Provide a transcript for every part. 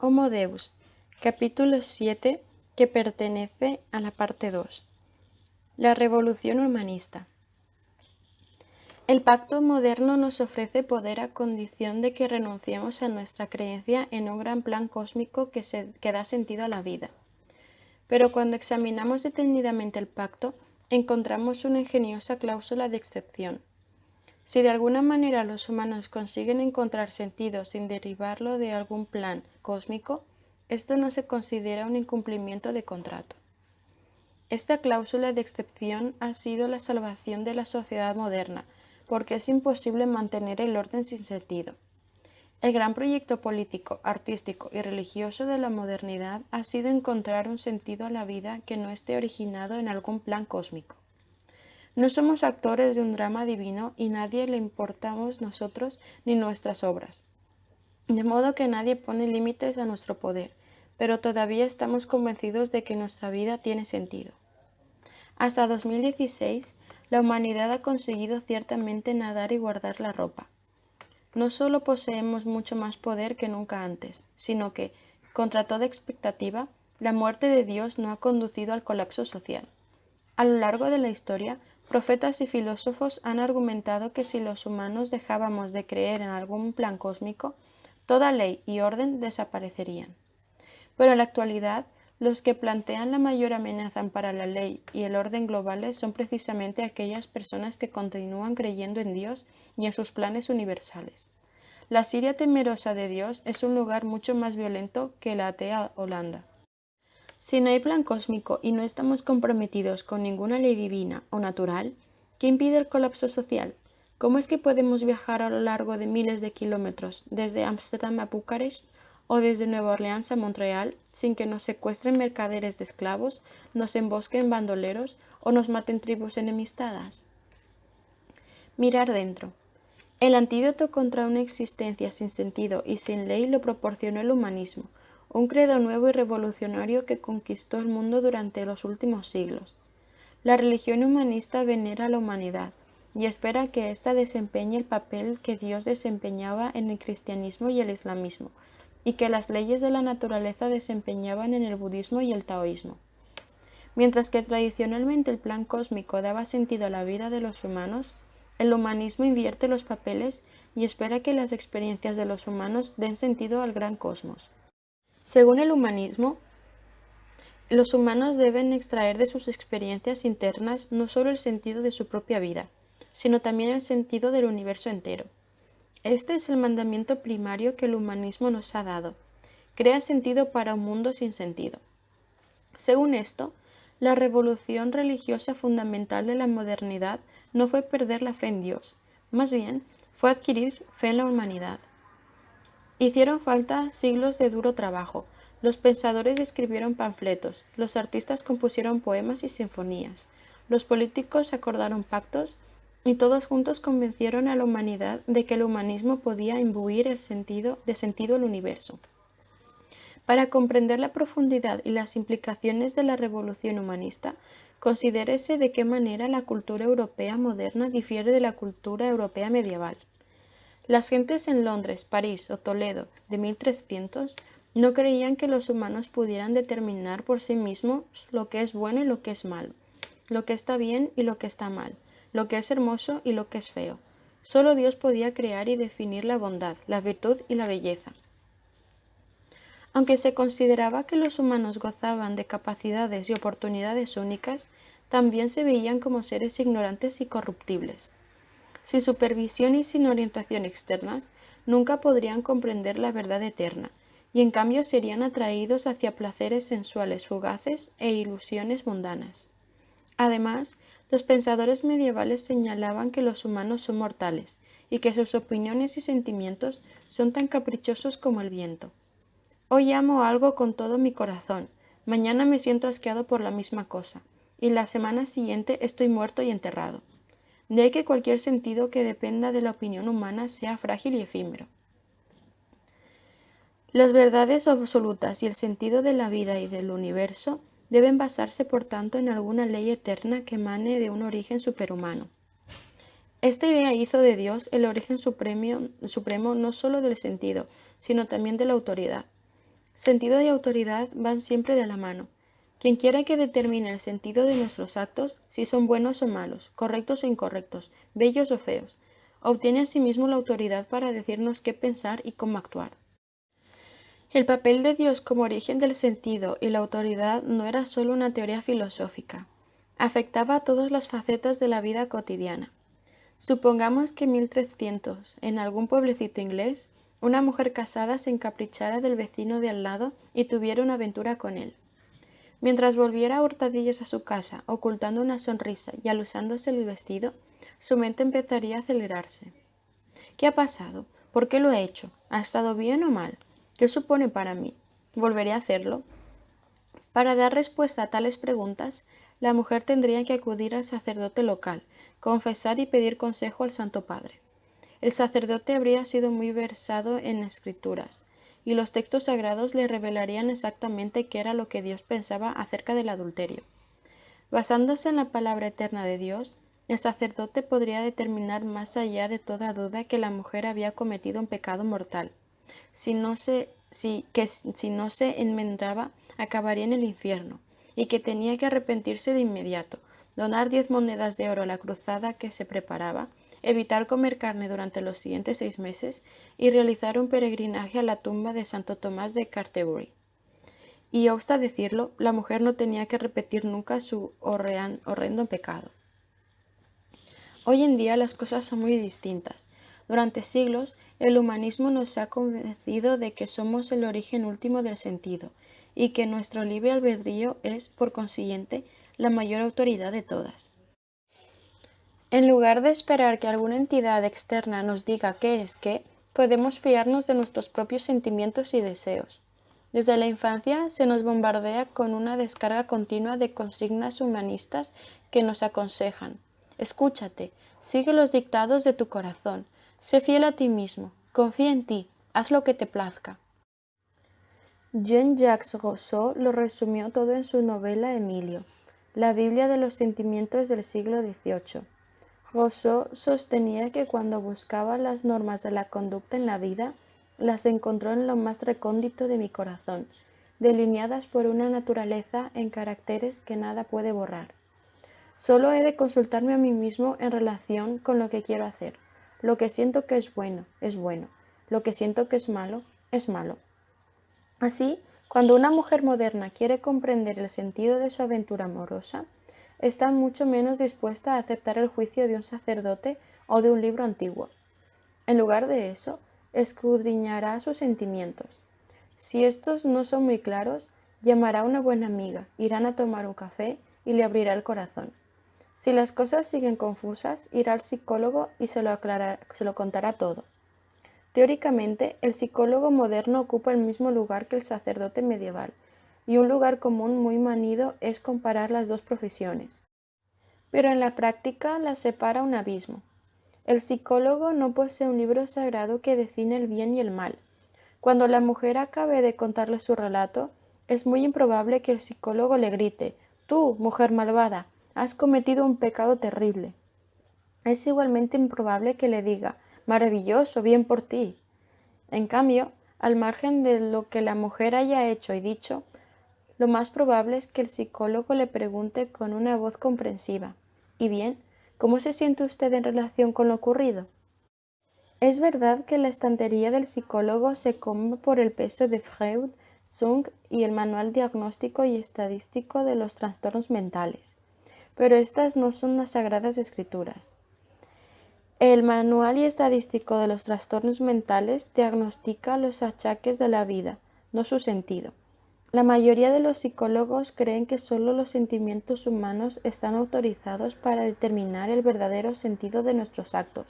Homo Deus, capítulo 7, que pertenece a la parte 2. La revolución humanista. El pacto moderno nos ofrece poder a condición de que renunciemos a nuestra creencia en un gran plan cósmico que da sentido a la vida. Pero cuando examinamos detenidamente el pacto, encontramos una ingeniosa cláusula de excepción. Si de alguna manera los humanos consiguen encontrar sentido sin derivarlo de algún plan cósmico, esto no se considera un incumplimiento de contrato. Esta cláusula de excepción ha sido la salvación de la sociedad moderna, porque es imposible mantener el orden sin sentido. El gran proyecto político, artístico y religioso de la modernidad ha sido encontrar un sentido a la vida que no esté originado en algún plan cósmico. No somos actores de un drama divino y nadie le importamos nosotros ni nuestras obras. De modo que nadie pone límites a nuestro poder, pero todavía estamos convencidos de que nuestra vida tiene sentido. Hasta 2016, la humanidad ha conseguido ciertamente nadar y guardar la ropa. No solo poseemos mucho más poder que nunca antes, sino que, contra toda expectativa, la muerte de Dios no ha conducido al colapso social. A lo largo de la historia, profetas y filósofos han argumentado que si los humanos dejábamos de creer en algún plan cósmico, toda ley y orden desaparecerían. Pero en la actualidad, los que plantean la mayor amenaza para la ley y el orden globales son precisamente aquellas personas que continúan creyendo en Dios y en sus planes universales. La Siria temerosa de Dios es un lugar mucho más violento que la atea Holanda. Si no hay plan cósmico y no estamos comprometidos con ninguna ley divina o natural, ¿qué impide el colapso social? ¿Cómo es que podemos viajar a lo largo de miles de kilómetros desde Ámsterdam a Bucarest o desde Nueva Orleans a Montreal sin que nos secuestren mercaderes de esclavos, nos embosquen bandoleros o nos maten tribus enemistadas? Mirar dentro. El antídoto contra una existencia sin sentido y sin ley lo proporcionó el humanismo, un credo nuevo y revolucionario que conquistó el mundo durante los últimos siglos. La religión humanista venera a la humanidad y espera que ésta desempeñe el papel que Dios desempeñaba en el cristianismo y el islamismo, y que las leyes de la naturaleza desempeñaban en el budismo y el taoísmo. Mientras que tradicionalmente el plan cósmico daba sentido a la vida de los humanos, el humanismo invierte los papeles y espera que las experiencias de los humanos den sentido al gran cosmos. Según el humanismo, los humanos deben extraer de sus experiencias internas no solo el sentido de su propia vida, sino también el sentido del universo entero. Este es el mandamiento primario que el humanismo nos ha dado. Crea sentido para un mundo sin sentido. Según esto, la revolución religiosa fundamental de la modernidad no fue perder la fe en Dios, más bien fue adquirir fe en la humanidad. Hicieron falta siglos de duro trabajo. Los pensadores escribieron panfletos, los artistas compusieron poemas y sinfonías, los políticos acordaron pactos y todos juntos convencieron a la humanidad de que el humanismo podía imbuir de sentido al universo. Para comprender la profundidad y las implicaciones de la revolución humanista, considérese de qué manera la cultura europea moderna difiere de la cultura europea medieval. Las gentes en Londres, París o Toledo de 1300 no creían que los humanos pudieran determinar por sí mismos lo que es bueno y lo que es malo, lo que está bien y lo que está mal, lo que es hermoso y lo que es feo. Solo Dios podía crear y definir la bondad, la virtud y la belleza. Aunque se consideraba que los humanos gozaban de capacidades y oportunidades únicas, también se veían como seres ignorantes y corruptibles. Sin supervisión y sin orientación externas, nunca podrían comprender la verdad eterna, y en cambio serían atraídos hacia placeres sensuales fugaces e ilusiones mundanas. Además, los pensadores medievales señalaban que los humanos son mortales, y que sus opiniones y sentimientos son tan caprichosos como el viento. Hoy amo algo con todo mi corazón, mañana me siento asqueado por la misma cosa, y la semana siguiente estoy muerto y enterrado. De ahí que cualquier sentido que dependa de la opinión humana sea frágil y efímero. Las verdades absolutas y el sentido de la vida y del universo deben basarse, por tanto, en alguna ley eterna que emane de un origen superhumano. Esta idea hizo de Dios el origen supremo no solo del sentido, sino también de la autoridad. Sentido y autoridad van siempre de la mano. Quien quiera que determine el sentido de nuestros actos, si son buenos o malos, correctos o incorrectos, bellos o feos, obtiene asimismo la autoridad para decirnos qué pensar y cómo actuar. El papel de Dios como origen del sentido y la autoridad no era solo una teoría filosófica, afectaba a todas las facetas de la vida cotidiana. Supongamos que en 1300, en algún pueblecito inglés, una mujer casada se encaprichara del vecino de al lado y tuviera una aventura con él. Mientras volviera a hurtadillas a su casa, ocultando una sonrisa y alusándose el vestido, su mente empezaría a acelerarse. ¿Qué ha pasado? ¿Por qué lo he hecho? ¿Ha estado bien o mal? ¿Qué supone para mí? ¿Volveré a hacerlo? Para dar respuesta a tales preguntas, la mujer tendría que acudir al sacerdote local, confesar y pedir consejo al Santo Padre. El sacerdote habría sido muy versado en escrituras, y los textos sagrados le revelarían exactamente qué era lo que Dios pensaba acerca del adulterio. Basándose en la palabra eterna de Dios, el sacerdote podría determinar más allá de toda duda que la mujer había cometido un pecado mortal. Si no se enmendaba, acabaría en el infierno, y que tenía que arrepentirse de inmediato, donar 10 monedas de oro a la cruzada que se preparaba, evitar comer carne durante los siguientes 6 meses y realizar un peregrinaje a la tumba de Santo Tomás de Canterbury. Y obsta decirlo, la mujer no tenía que repetir nunca su horrendo pecado. Hoy en día las cosas son muy distintas. Durante siglos, el humanismo nos ha convencido de que somos el origen último del sentido y que nuestro libre albedrío es, por consiguiente, la mayor autoridad de todas. En lugar de esperar que alguna entidad externa nos diga qué es qué, podemos fiarnos de nuestros propios sentimientos y deseos. Desde la infancia se nos bombardea con una descarga continua de consignas humanistas que nos aconsejan: escúchate, sigue los dictados de tu corazón, sé fiel a ti mismo, confía en ti, haz lo que te plazca. Jean-Jacques Rousseau lo resumió todo en su novela Emilio, la Biblia de los sentimientos del siglo XVIII. Rousseau sostenía que cuando buscaba las normas de la conducta en la vida, las encontró en lo más recóndito de mi corazón, delineadas por una naturaleza en caracteres que nada puede borrar. Solo he de consultarme a mí mismo en relación con lo que quiero hacer. Lo que siento que es bueno, es bueno. Lo que siento que es malo, es malo. Así, cuando una mujer moderna quiere comprender el sentido de su aventura amorosa, está mucho menos dispuesta a aceptar el juicio de un sacerdote o de un libro antiguo. En lugar de eso, escudriñará sus sentimientos. Si estos no son muy claros, llamará a una buena amiga, irán a tomar un café y le abrirá el corazón. Si las cosas siguen confusas, irá al psicólogo y se lo contará todo. Teóricamente, el psicólogo moderno ocupa el mismo lugar que el sacerdote medieval, y un lugar común muy manido es comparar las dos profesiones. Pero en la práctica las separa un abismo. El psicólogo no posee un libro sagrado que define el bien y el mal. Cuando la mujer acabe de contarle su relato, es muy improbable que el psicólogo le grite: «Tú, mujer malvada, has cometido un pecado terrible». Es igualmente improbable que le diga: «Maravilloso, bien por ti». En cambio, al margen de lo que la mujer haya hecho y dicho, lo más probable es que el psicólogo le pregunte con una voz comprensiva: «¿Y bien? ¿Cómo se siente usted en relación con lo ocurrido?». Es verdad que la estantería del psicólogo se come por el peso de Freud, Jung y el Manual Diagnóstico y Estadístico de los Trastornos Mentales, pero estas no son las Sagradas Escrituras. El Manual y Estadístico de los Trastornos Mentales diagnostica los achaques de la vida, no su sentido. La mayoría de los psicólogos creen que solo los sentimientos humanos están autorizados para determinar el verdadero sentido de nuestros actos.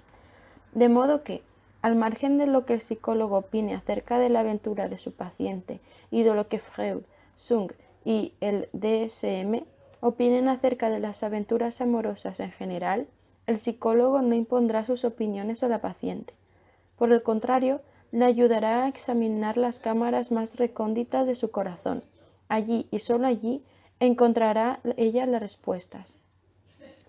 De modo que, al margen de lo que el psicólogo opine acerca de la aventura de su paciente y de lo que Freud, Jung y el DSM opinen acerca de las aventuras amorosas en general, el psicólogo no impondrá sus opiniones a la paciente. Por el contrario, le ayudará a examinar las cámaras más recónditas de su corazón. Allí y solo allí encontrará ella las respuestas.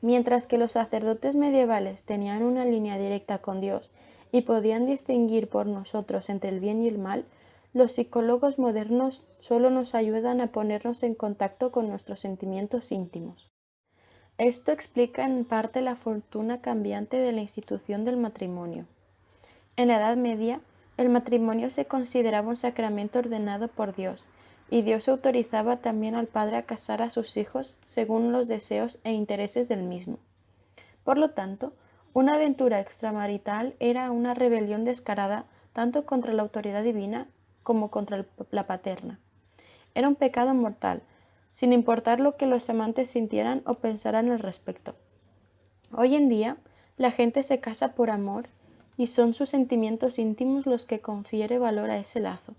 Mientras que los sacerdotes medievales tenían una línea directa con Dios y podían distinguir por nosotros entre el bien y el mal, los psicólogos modernos solo nos ayudan a ponernos en contacto con nuestros sentimientos íntimos. Esto explica en parte la fortuna cambiante de la institución del matrimonio. En la Edad Media, el matrimonio se consideraba un sacramento ordenado por Dios, y Dios autorizaba también al padre a casar a sus hijos según los deseos e intereses del mismo. Por lo tanto, una aventura extramarital era una rebelión descarada tanto contra la autoridad divina como contra la paterna. Era un pecado mortal, sin importar lo que los amantes sintieran o pensaran al respecto. Hoy en día, la gente se casa por amor y son sus sentimientos íntimos los que confiere valor a ese lazo.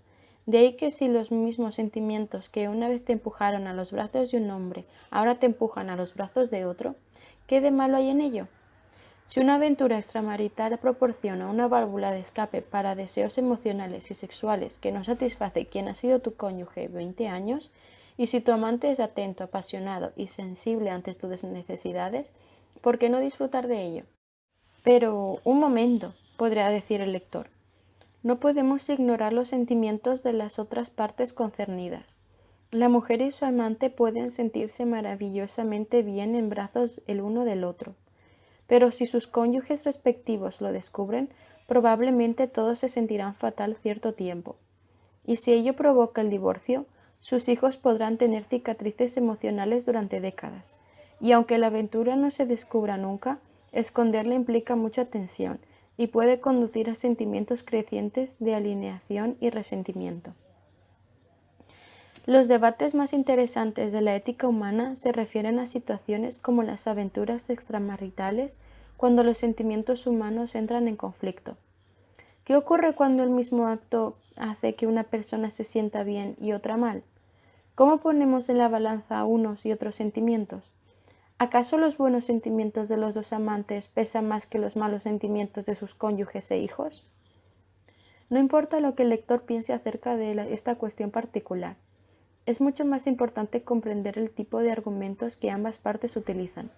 De ahí que si los mismos sentimientos que una vez te empujaron a los brazos de un hombre ahora te empujan a los brazos de otro, ¿qué de malo hay en ello? Si una aventura extramarital proporciona una válvula de escape para deseos emocionales y sexuales que no satisface quien ha sido tu cónyuge 20 años, y si tu amante es atento, apasionado y sensible ante tus necesidades, ¿por qué no disfrutar de ello? Pero, un momento, podría decir el lector. No podemos ignorar los sentimientos de las otras partes concernidas. La mujer y su amante pueden sentirse maravillosamente bien en brazos el uno del otro. Pero si sus cónyuges respectivos lo descubren, probablemente todos se sentirán fatal cierto tiempo. Y si ello provoca el divorcio, sus hijos podrán tener cicatrices emocionales durante décadas. Y aunque la aventura no se descubra nunca, esconderla implica mucha tensión y puede conducir a sentimientos crecientes de alienación y resentimiento. Los debates más interesantes de la ética humana se refieren a situaciones como las aventuras extramaritales, cuando los sentimientos humanos entran en conflicto. ¿Qué ocurre cuando el mismo acto hace que una persona se sienta bien y otra mal? ¿Cómo ponemos en la balanza unos y otros sentimientos? ¿Acaso los buenos sentimientos de los dos amantes pesan más que los malos sentimientos de sus cónyuges e hijos? No importa lo que el lector piense acerca de esta cuestión particular. Es mucho más importante comprender el tipo de argumentos que ambas partes utilizan.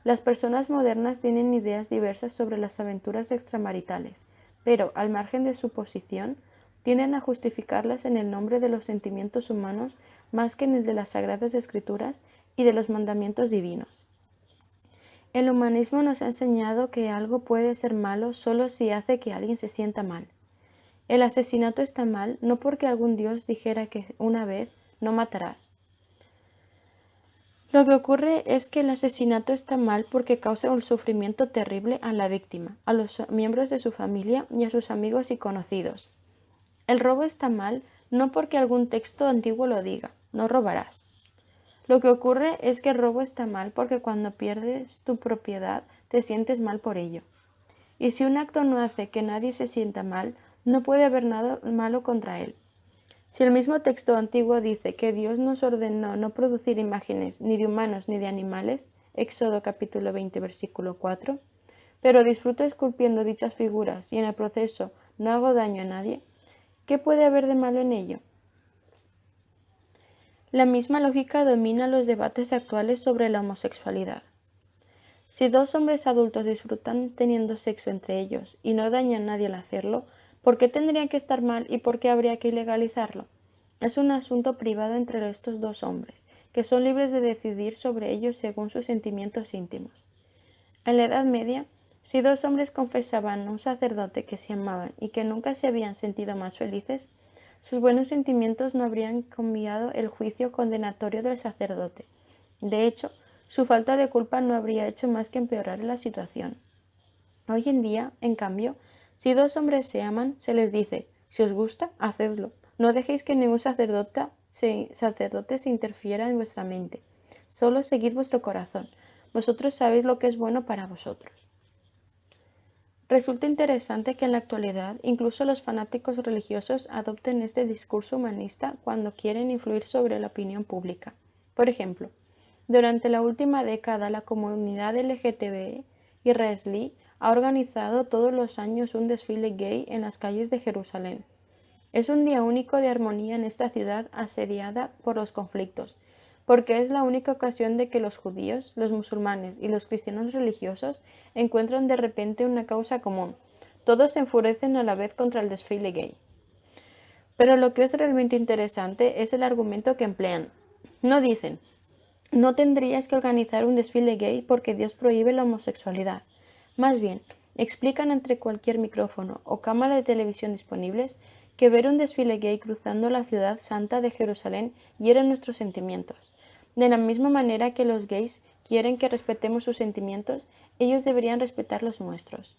Las personas modernas tienen ideas diversas sobre las aventuras extramaritales, pero, al margen de su posición, tienden a justificarlas en el nombre de los sentimientos humanos más que en el de las Sagradas Escrituras y de los mandamientos divinos. El humanismo nos ha enseñado que algo puede ser malo solo si hace que alguien se sienta mal. El asesinato está mal no porque algún dios dijera que una vez no matarás. Lo que ocurre es que el asesinato está mal porque causa un sufrimiento terrible a la víctima, a los miembros de su familia y a sus amigos y conocidos. El robo está mal no porque algún texto antiguo lo diga, no robarás. Lo que ocurre es que el robo está mal porque cuando pierdes tu propiedad te sientes mal por ello. Y si un acto no hace que nadie se sienta mal, no puede haber nada malo contra él. Si el mismo texto antiguo dice que Dios nos ordenó no producir imágenes ni de humanos ni de animales, Éxodo capítulo 20 versículo 4, pero disfruto esculpiendo dichas figuras y en el proceso no hago daño a nadie, ¿qué puede haber de malo en ello? La misma lógica domina los debates actuales sobre la homosexualidad. Si dos hombres adultos disfrutan teniendo sexo entre ellos y no dañan a nadie al hacerlo, ¿por qué tendría que estar mal y por qué habría que ilegalizarlo? Es un asunto privado entre estos dos hombres, que son libres de decidir sobre ello según sus sentimientos íntimos. En la Edad Media, si dos hombres confesaban a un sacerdote que se amaban y que nunca se habían sentido más felices, sus buenos sentimientos no habrían cambiado el juicio condenatorio del sacerdote. De hecho, su falta de culpa no habría hecho más que empeorar la situación. Hoy en día, en cambio, si dos hombres se aman, se les dice, si os gusta, hacedlo. No dejéis que ningún sacerdote se interfiera en vuestra mente. Solo seguid vuestro corazón. Vosotros sabéis lo que es bueno para vosotros. Resulta interesante que en la actualidad incluso los fanáticos religiosos adopten este discurso humanista cuando quieren influir sobre la opinión pública. Por ejemplo, durante la última década la comunidad LGTB israelí ha organizado todos los años un desfile gay en las calles de Jerusalén. Es un día único de armonía en esta ciudad asediada por los conflictos, porque es la única ocasión de que los judíos, los musulmanes y los cristianos religiosos encuentran de repente una causa común. Todos se enfurecen a la vez contra el desfile gay. Pero lo que es realmente interesante es el argumento que emplean. No dicen, no tendrías que organizar un desfile gay porque Dios prohíbe la homosexualidad. Más bien, explican entre cualquier micrófono o cámara de televisión disponibles que ver un desfile gay cruzando la ciudad santa de Jerusalén hiere nuestros sentimientos. De la misma manera que los gays quieren que respetemos sus sentimientos, ellos deberían respetar los nuestros.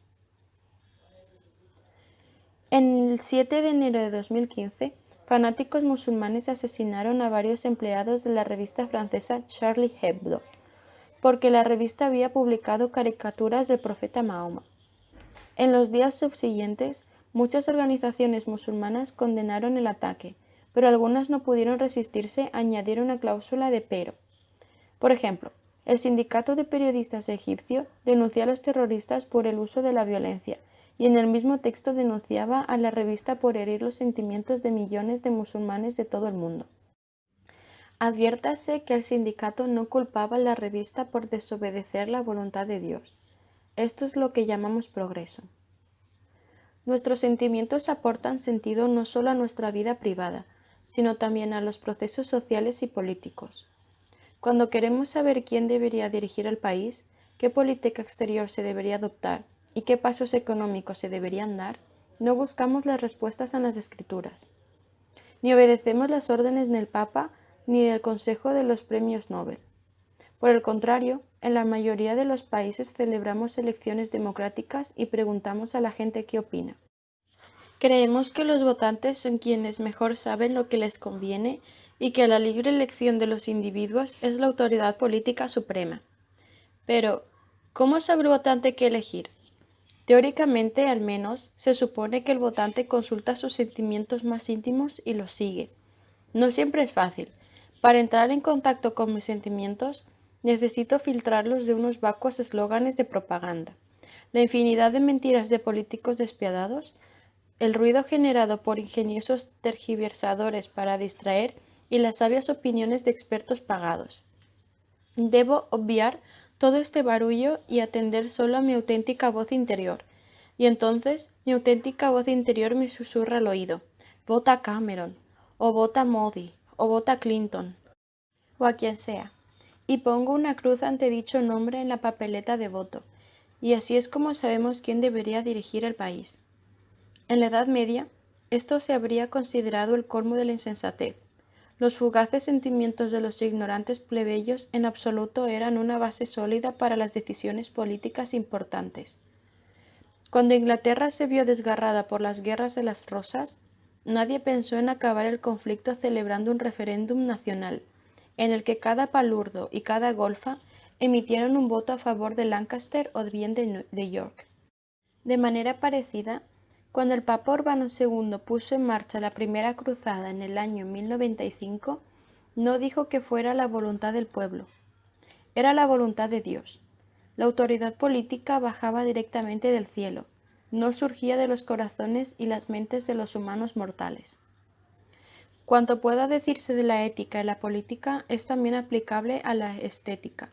En el 7 de enero de 2015, fanáticos musulmanes asesinaron a varios empleados de la revista francesa Charlie Hebdo, porque la revista había publicado caricaturas del profeta Mahoma. En los días subsiguientes, muchas organizaciones musulmanas condenaron el ataque, pero algunas no pudieron resistirse a añadir una cláusula de pero. Por ejemplo, el Sindicato de Periodistas Egipcio denunció a los terroristas por el uso de la violencia, y en el mismo texto denunciaba a la revista por herir los sentimientos de millones de musulmanes de todo el mundo. Adviértase que el sindicato no culpaba a la revista por desobedecer la voluntad de Dios. Esto es lo que llamamos progreso. Nuestros sentimientos aportan sentido no solo a nuestra vida privada, sino también a los procesos sociales y políticos. Cuando queremos saber quién debería dirigir el país, qué política exterior se debería adoptar y qué pasos económicos se deberían dar, no buscamos las respuestas en las Escrituras. Ni obedecemos las órdenes del Papa ni del Consejo de los Premios Nobel. Por el contrario, en la mayoría de los países celebramos elecciones democráticas y preguntamos a la gente qué opina. Creemos que los votantes son quienes mejor saben lo que les conviene y que la libre elección de los individuos es la autoridad política suprema. Pero, ¿cómo sabe el votante qué elegir? Teóricamente, al menos, se supone que el votante consulta sus sentimientos más íntimos y los sigue. No siempre es fácil. Para entrar en contacto con mis sentimientos, necesito filtrarlos de unos vacuos eslóganes de propaganda, la infinidad de mentiras de políticos despiadados, el ruido generado por ingeniosos tergiversadores para distraer y las sabias opiniones de expertos pagados. Debo obviar todo este barullo y atender solo a mi auténtica voz interior. Y entonces mi auténtica voz interior me susurra al oído: vota a Cameron, o vota a Modi, o vota a Clinton, o a quien sea. Y pongo una cruz ante dicho nombre en la papeleta de voto. Y así es como sabemos quién debería dirigir el país. En la Edad Media, esto se habría considerado el colmo de la insensatez. Los fugaces sentimientos de los ignorantes plebeyos en absoluto eran una base sólida para las decisiones políticas importantes. Cuando Inglaterra se vio desgarrada por las guerras de las Rosas, nadie pensó en acabar el conflicto celebrando un referéndum nacional, en el que cada palurdo y cada golfa emitieron un voto a favor de Lancaster o bien de York. De manera parecida, cuando el Papa Urbano II puso en marcha la primera cruzada en el año 1095, no dijo que fuera la voluntad del pueblo. Era la voluntad de Dios. La autoridad política bajaba directamente del cielo, no surgía de los corazones y las mentes de los humanos mortales. Cuanto pueda decirse de la ética y la política es también aplicable a la estética.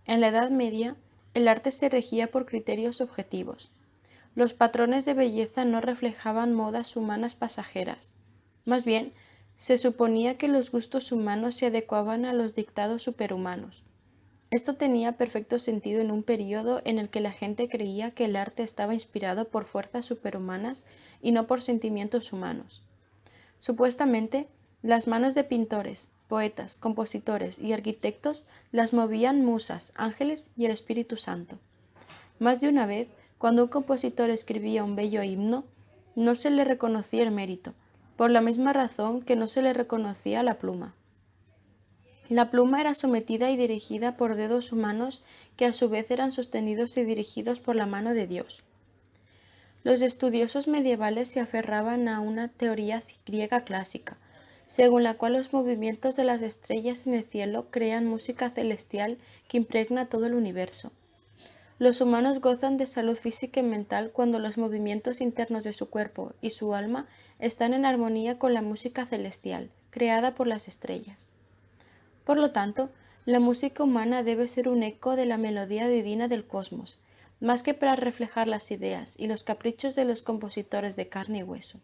En la Edad Media, el arte se regía por criterios objetivos. Los patrones de belleza no reflejaban modas humanas pasajeras. Más bien, se suponía que los gustos humanos se adecuaban a los dictados superhumanos. Esto tenía perfecto sentido en un período en el que la gente creía que el arte estaba inspirado por fuerzas superhumanas y no por sentimientos humanos. Supuestamente, las manos de pintores, poetas, compositores y arquitectos las movían musas, ángeles y el Espíritu Santo. Más de una vez, cuando un compositor escribía un bello himno, no se le reconocía el mérito, por la misma razón que no se le reconocía la pluma. La pluma era sometida y dirigida por dedos humanos que a su vez eran sostenidos y dirigidos por la mano de Dios. Los estudiosos medievales se aferraban a una teoría griega clásica, según la cual los movimientos de las estrellas en el cielo crean música celestial que impregna todo el universo. Los humanos gozan de salud física y mental cuando los movimientos internos de su cuerpo y su alma están en armonía con la música celestial, creada por las estrellas. Por lo tanto, la música humana debe ser un eco de la melodía divina del cosmos, más que para reflejar las ideas y los caprichos de los compositores de carne y hueso.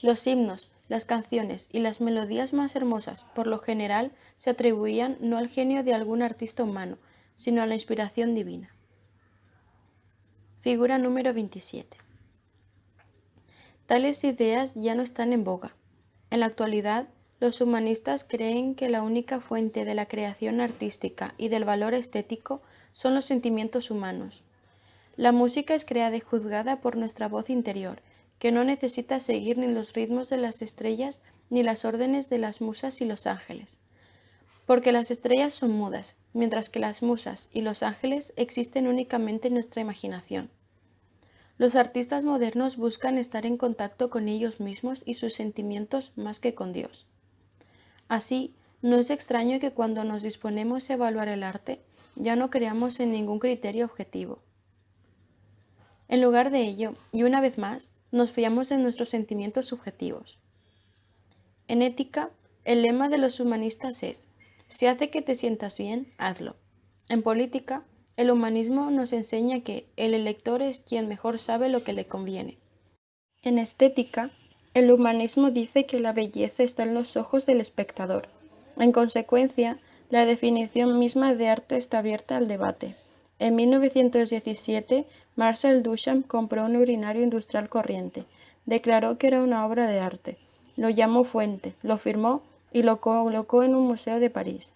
Los himnos, las canciones y las melodías más hermosas por lo general se atribuían no al genio de algún artista humano, sino a la inspiración divina. Figura número 27. Tales ideas ya no están en boga. En la actualidad, los humanistas creen que la única fuente de la creación artística y del valor estético son los sentimientos humanos. La música es creada y juzgada por nuestra voz interior, que no necesita seguir ni los ritmos de las estrellas ni las órdenes de las musas y los ángeles. Porque las estrellas son mudas, mientras que las musas y los ángeles existen únicamente en nuestra imaginación. Los artistas modernos buscan estar en contacto con ellos mismos y sus sentimientos más que con Dios. Así, no es extraño que cuando nos disponemos a evaluar el arte, ya no creamos en ningún criterio objetivo. En lugar de ello, y una vez más, nos fiamos en nuestros sentimientos subjetivos. En ética, el lema de los humanistas es: si hace que te sientas bien, hazlo. En política, el humanismo nos enseña que el elector es quien mejor sabe lo que le conviene. En estética, el humanismo dice que la belleza está en los ojos del espectador. En consecuencia, la definición misma de arte está abierta al debate. En 1917, Marcel Duchamp compró un urinario industrial corriente. Declaró que era una obra de arte. Lo llamó fuente, lo firmó y lo colocó en un museo de París.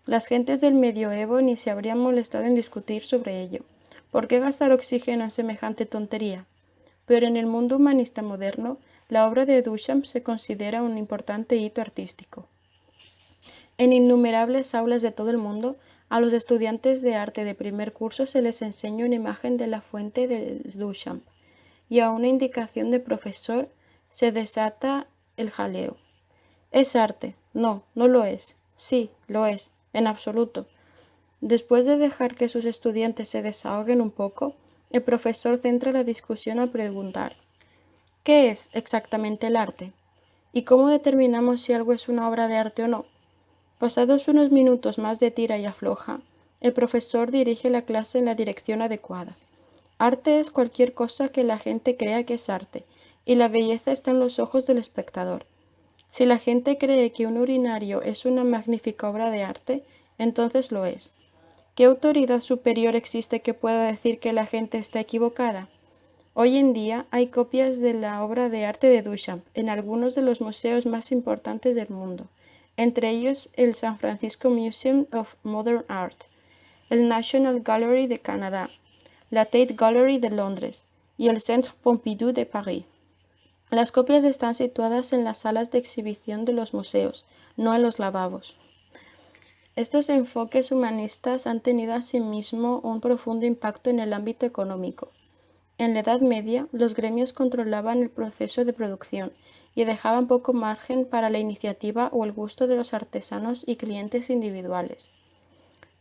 Las gentes del medioevo ni se habrían molestado en discutir sobre ello. ¿Por qué gastar oxígeno en semejante tontería? Pero en el mundo humanista moderno, la obra de Duchamp se considera un importante hito artístico. En innumerables aulas de todo el mundo, a los estudiantes de arte de primer curso se les enseña una imagen de la fuente de Duchamp, y a una indicación del profesor se desata el jaleo. ¿Es arte? No, no lo es. Sí, lo es, en absoluto. Después de dejar que sus estudiantes se desahoguen un poco, el profesor centra la discusión al preguntar: ¿qué es exactamente el arte? ¿Y cómo determinamos si algo es una obra de arte o no? Pasados unos minutos más de tira y afloja, el profesor dirige la clase en la dirección adecuada. Arte es cualquier cosa que la gente crea que es arte, y la belleza está en los ojos del espectador. Si la gente cree que un urinario es una magnífica obra de arte, entonces lo es. ¿Qué autoridad superior existe que pueda decir que la gente está equivocada? Hoy en día hay copias de la obra de arte de Duchamp en algunos de los museos más importantes del mundo, entre ellos el San Francisco Museum of Modern Art, el National Gallery de Canadá, la Tate Gallery de Londres y el Centre Pompidou de París. Las copias están situadas en las salas de exhibición de los museos, no en los lavabos. Estos enfoques humanistas han tenido asimismo un profundo impacto en el ámbito económico. En la Edad Media, los gremios controlaban el proceso de producción y dejaban poco margen para la iniciativa o el gusto de los artesanos y clientes individuales.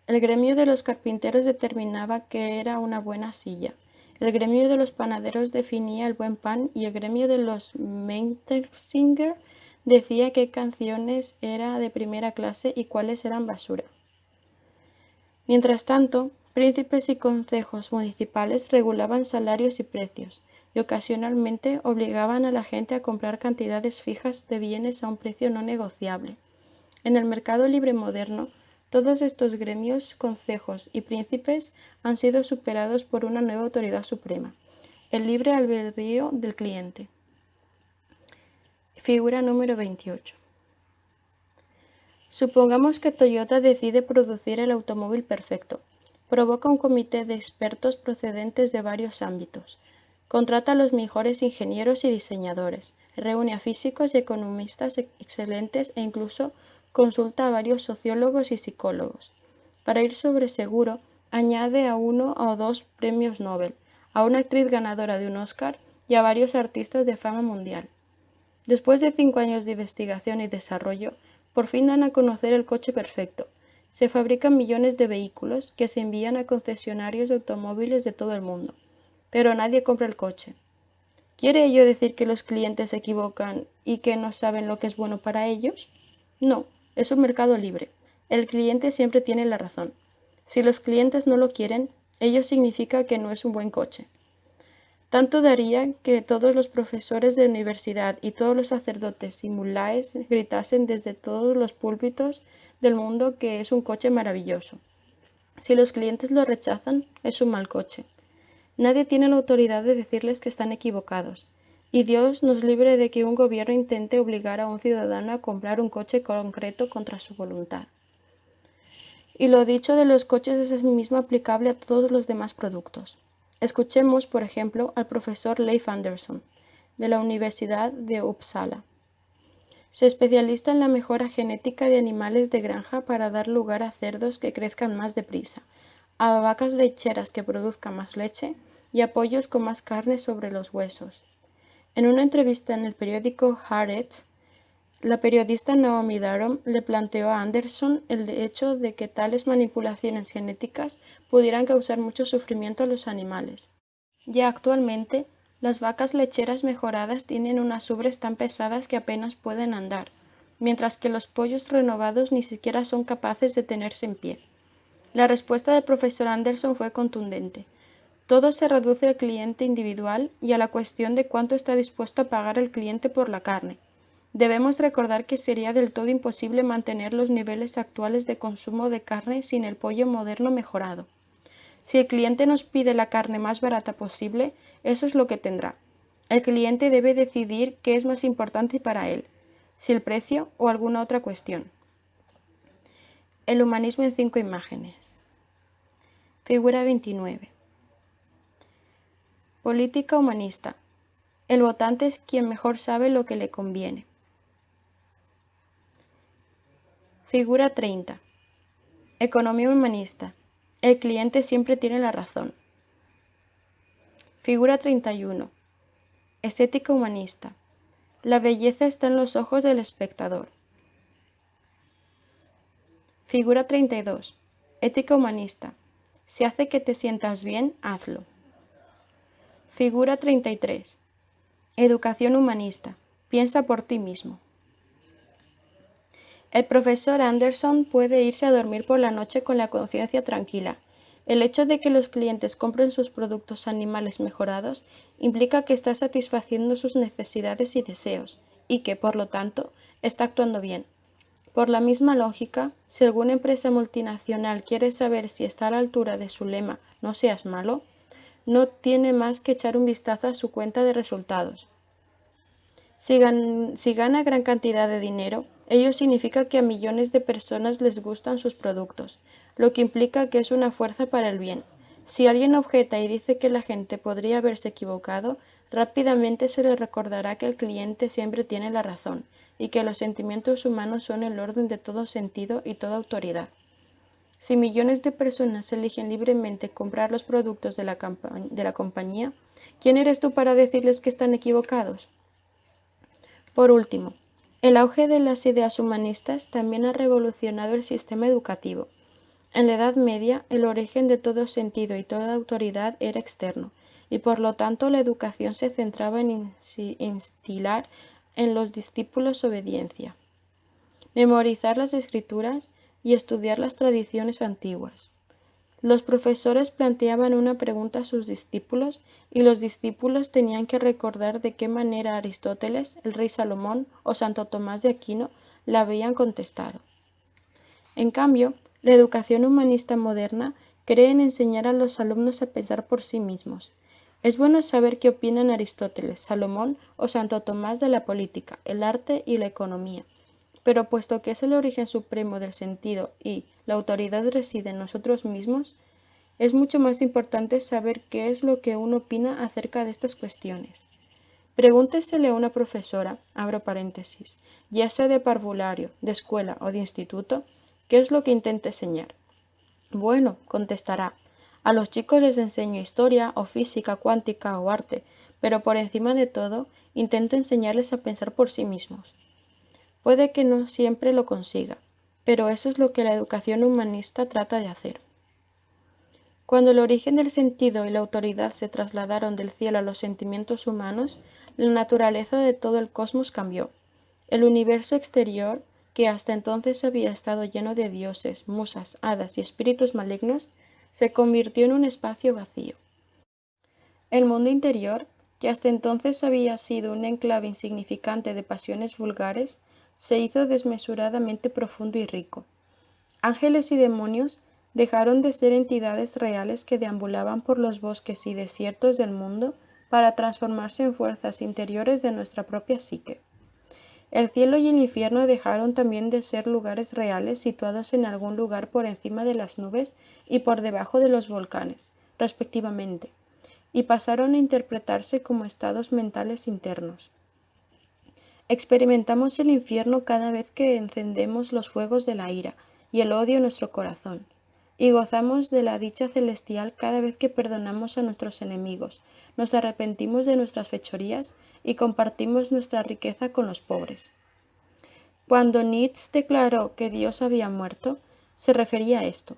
El gremio de los carpinteros determinaba qué era una buena silla. El gremio de los panaderos definía el buen pan y el gremio de los Meistersinger decía qué canciones era de primera clase y cuáles eran basura. Mientras tanto, príncipes y concejos municipales regulaban salarios y precios, y ocasionalmente obligaban a la gente a comprar cantidades fijas de bienes a un precio no negociable. En el mercado libre moderno, todos estos gremios, concejos y príncipes han sido superados por una nueva autoridad suprema: el libre albedrío del cliente. Figura número 28. Supongamos que Toyota decide producir el automóvil perfecto. Provoca un comité de expertos procedentes de varios ámbitos. Contrata a los mejores ingenieros y diseñadores. Reúne a físicos y economistas excelentes e incluso consulta a varios sociólogos y psicólogos. Para ir sobre seguro, añade a 1 o 2 premios Nobel, a una actriz ganadora de un Oscar y a varios artistas de fama mundial. Después de 5 años de investigación y desarrollo, por fin dan a conocer el coche perfecto. Se fabrican millones de vehículos que se envían a concesionarios de automóviles de todo el mundo, pero nadie compra el coche. ¿Quiere ello decir que los clientes se equivocan y que no saben lo que es bueno para ellos? No, es un mercado libre. El cliente siempre tiene la razón. Si los clientes no lo quieren, ello significa que no es un buen coche. Tanto daría que todos los profesores de universidad y todos los sacerdotes y mulaes gritasen desde todos los púlpitos del mundo que es un coche maravilloso. Si los clientes lo rechazan, es un mal coche. Nadie tiene la autoridad de decirles que están equivocados, y Dios nos libre de que un gobierno intente obligar a un ciudadano a comprar un coche concreto contra su voluntad. Y lo dicho de los coches es asimismo aplicable a todos los demás productos. Escuchemos, por ejemplo, al profesor Leif Andersson, de la Universidad de Uppsala. Se especializa en la mejora genética de animales de granja para dar lugar a cerdos que crezcan más deprisa, a vacas lecheras que produzcan más leche y a pollos con más carne sobre los huesos. En una entrevista en el periódico Haaretz, la periodista Naomi Darom le planteó a Andersson el hecho de que tales manipulaciones genéticas pudieran causar mucho sufrimiento a los animales. Ya actualmente, las vacas lecheras mejoradas tienen unas ubres tan pesadas que apenas pueden andar, mientras que los pollos renovados ni siquiera son capaces de tenerse en pie. La respuesta del profesor Andersson fue contundente. Todo se reduce al cliente individual y a la cuestión de cuánto está dispuesto a pagar el cliente por la carne. Debemos recordar que sería del todo imposible mantener los niveles actuales de consumo de carne sin el pollo moderno mejorado. Si el cliente nos pide la carne más barata posible, eso es lo que tendrá. El cliente debe decidir qué es más importante para él, si el precio o alguna otra cuestión. El humanismo en 5 imágenes. Figura 29. Política humanista. El votante es quien mejor sabe lo que le conviene. Figura 30. Economía humanista. El cliente siempre tiene la razón. Figura 31. Estética humanista. La belleza está en los ojos del espectador. Figura 32. Ética humanista. Si hace que te sientas bien, hazlo. Figura 33. Educación humanista. Piensa por ti mismo. El profesor Andersson puede irse a dormir por la noche con la conciencia tranquila. El hecho de que los clientes compren sus productos animales mejorados implica que está satisfaciendo sus necesidades y deseos, y que, por lo tanto, está actuando bien. Por la misma lógica, si alguna empresa multinacional quiere saber si está a la altura de su lema "no seas malo", no tiene más que echar un vistazo a su cuenta de resultados. Si gana gran cantidad de dinero, ello significa que a millones de personas les gustan sus productos, lo que implica que es una fuerza para el bien. Si alguien objeta y dice que la gente podría haberse equivocado, rápidamente se le recordará que el cliente siempre tiene la razón y que los sentimientos humanos son el orden de todo sentido y toda autoridad. Si millones de personas eligen libremente comprar los productos de la compañía, ¿quién eres tú para decirles que están equivocados? Por último, el auge de las ideas humanistas también ha revolucionado el sistema educativo. En la Edad Media, el origen de todo sentido y toda autoridad era externo, y por lo tanto la educación se centraba en instilar en los discípulos obediencia, memorizar las escrituras y estudiar las tradiciones antiguas. Los profesores planteaban una pregunta a sus discípulos y los discípulos tenían que recordar de qué manera Aristóteles, el rey Salomón o Santo Tomás de Aquino la habían contestado. En cambio, la educación humanista moderna cree en enseñar a los alumnos a pensar por sí mismos. Es bueno saber qué opinan Aristóteles, Salomón o Santo Tomás de la política, el arte y la economía. Pero puesto que es el origen supremo del sentido y la autoridad reside en nosotros mismos, es mucho más importante saber qué es lo que uno opina acerca de estas cuestiones. Pregúntesele a una profesora, abro paréntesis, ya sea de parvulario, de escuela o de instituto, qué es lo que intenta enseñar. Bueno, contestará, a los chicos les enseño historia o física cuántica o arte, pero por encima de todo, intento enseñarles a pensar por sí mismos. Puede que no siempre lo consiga, pero eso es lo que la educación humanista trata de hacer. Cuando el origen del sentido y la autoridad se trasladaron del cielo a los sentimientos humanos, la naturaleza de todo el cosmos cambió. El universo exterior, que hasta entonces había estado lleno de dioses, musas, hadas y espíritus malignos, se convirtió en un espacio vacío. El mundo interior, que hasta entonces había sido un enclave insignificante de pasiones vulgares, se hizo desmesuradamente profundo y rico. Ángeles y demonios dejaron de ser entidades reales que deambulaban por los bosques y desiertos del mundo para transformarse en fuerzas interiores de nuestra propia psique. El cielo y el infierno dejaron también de ser lugares reales situados en algún lugar por encima de las nubes y por debajo de los volcanes, respectivamente, y pasaron a interpretarse como estados mentales internos. Experimentamos el infierno cada vez que encendemos los fuegos de la ira y el odio en nuestro corazón, y gozamos de la dicha celestial cada vez que perdonamos a nuestros enemigos, nos arrepentimos de nuestras fechorías y compartimos nuestra riqueza con los pobres. Cuando Nietzsche declaró que Dios había muerto, se refería a esto,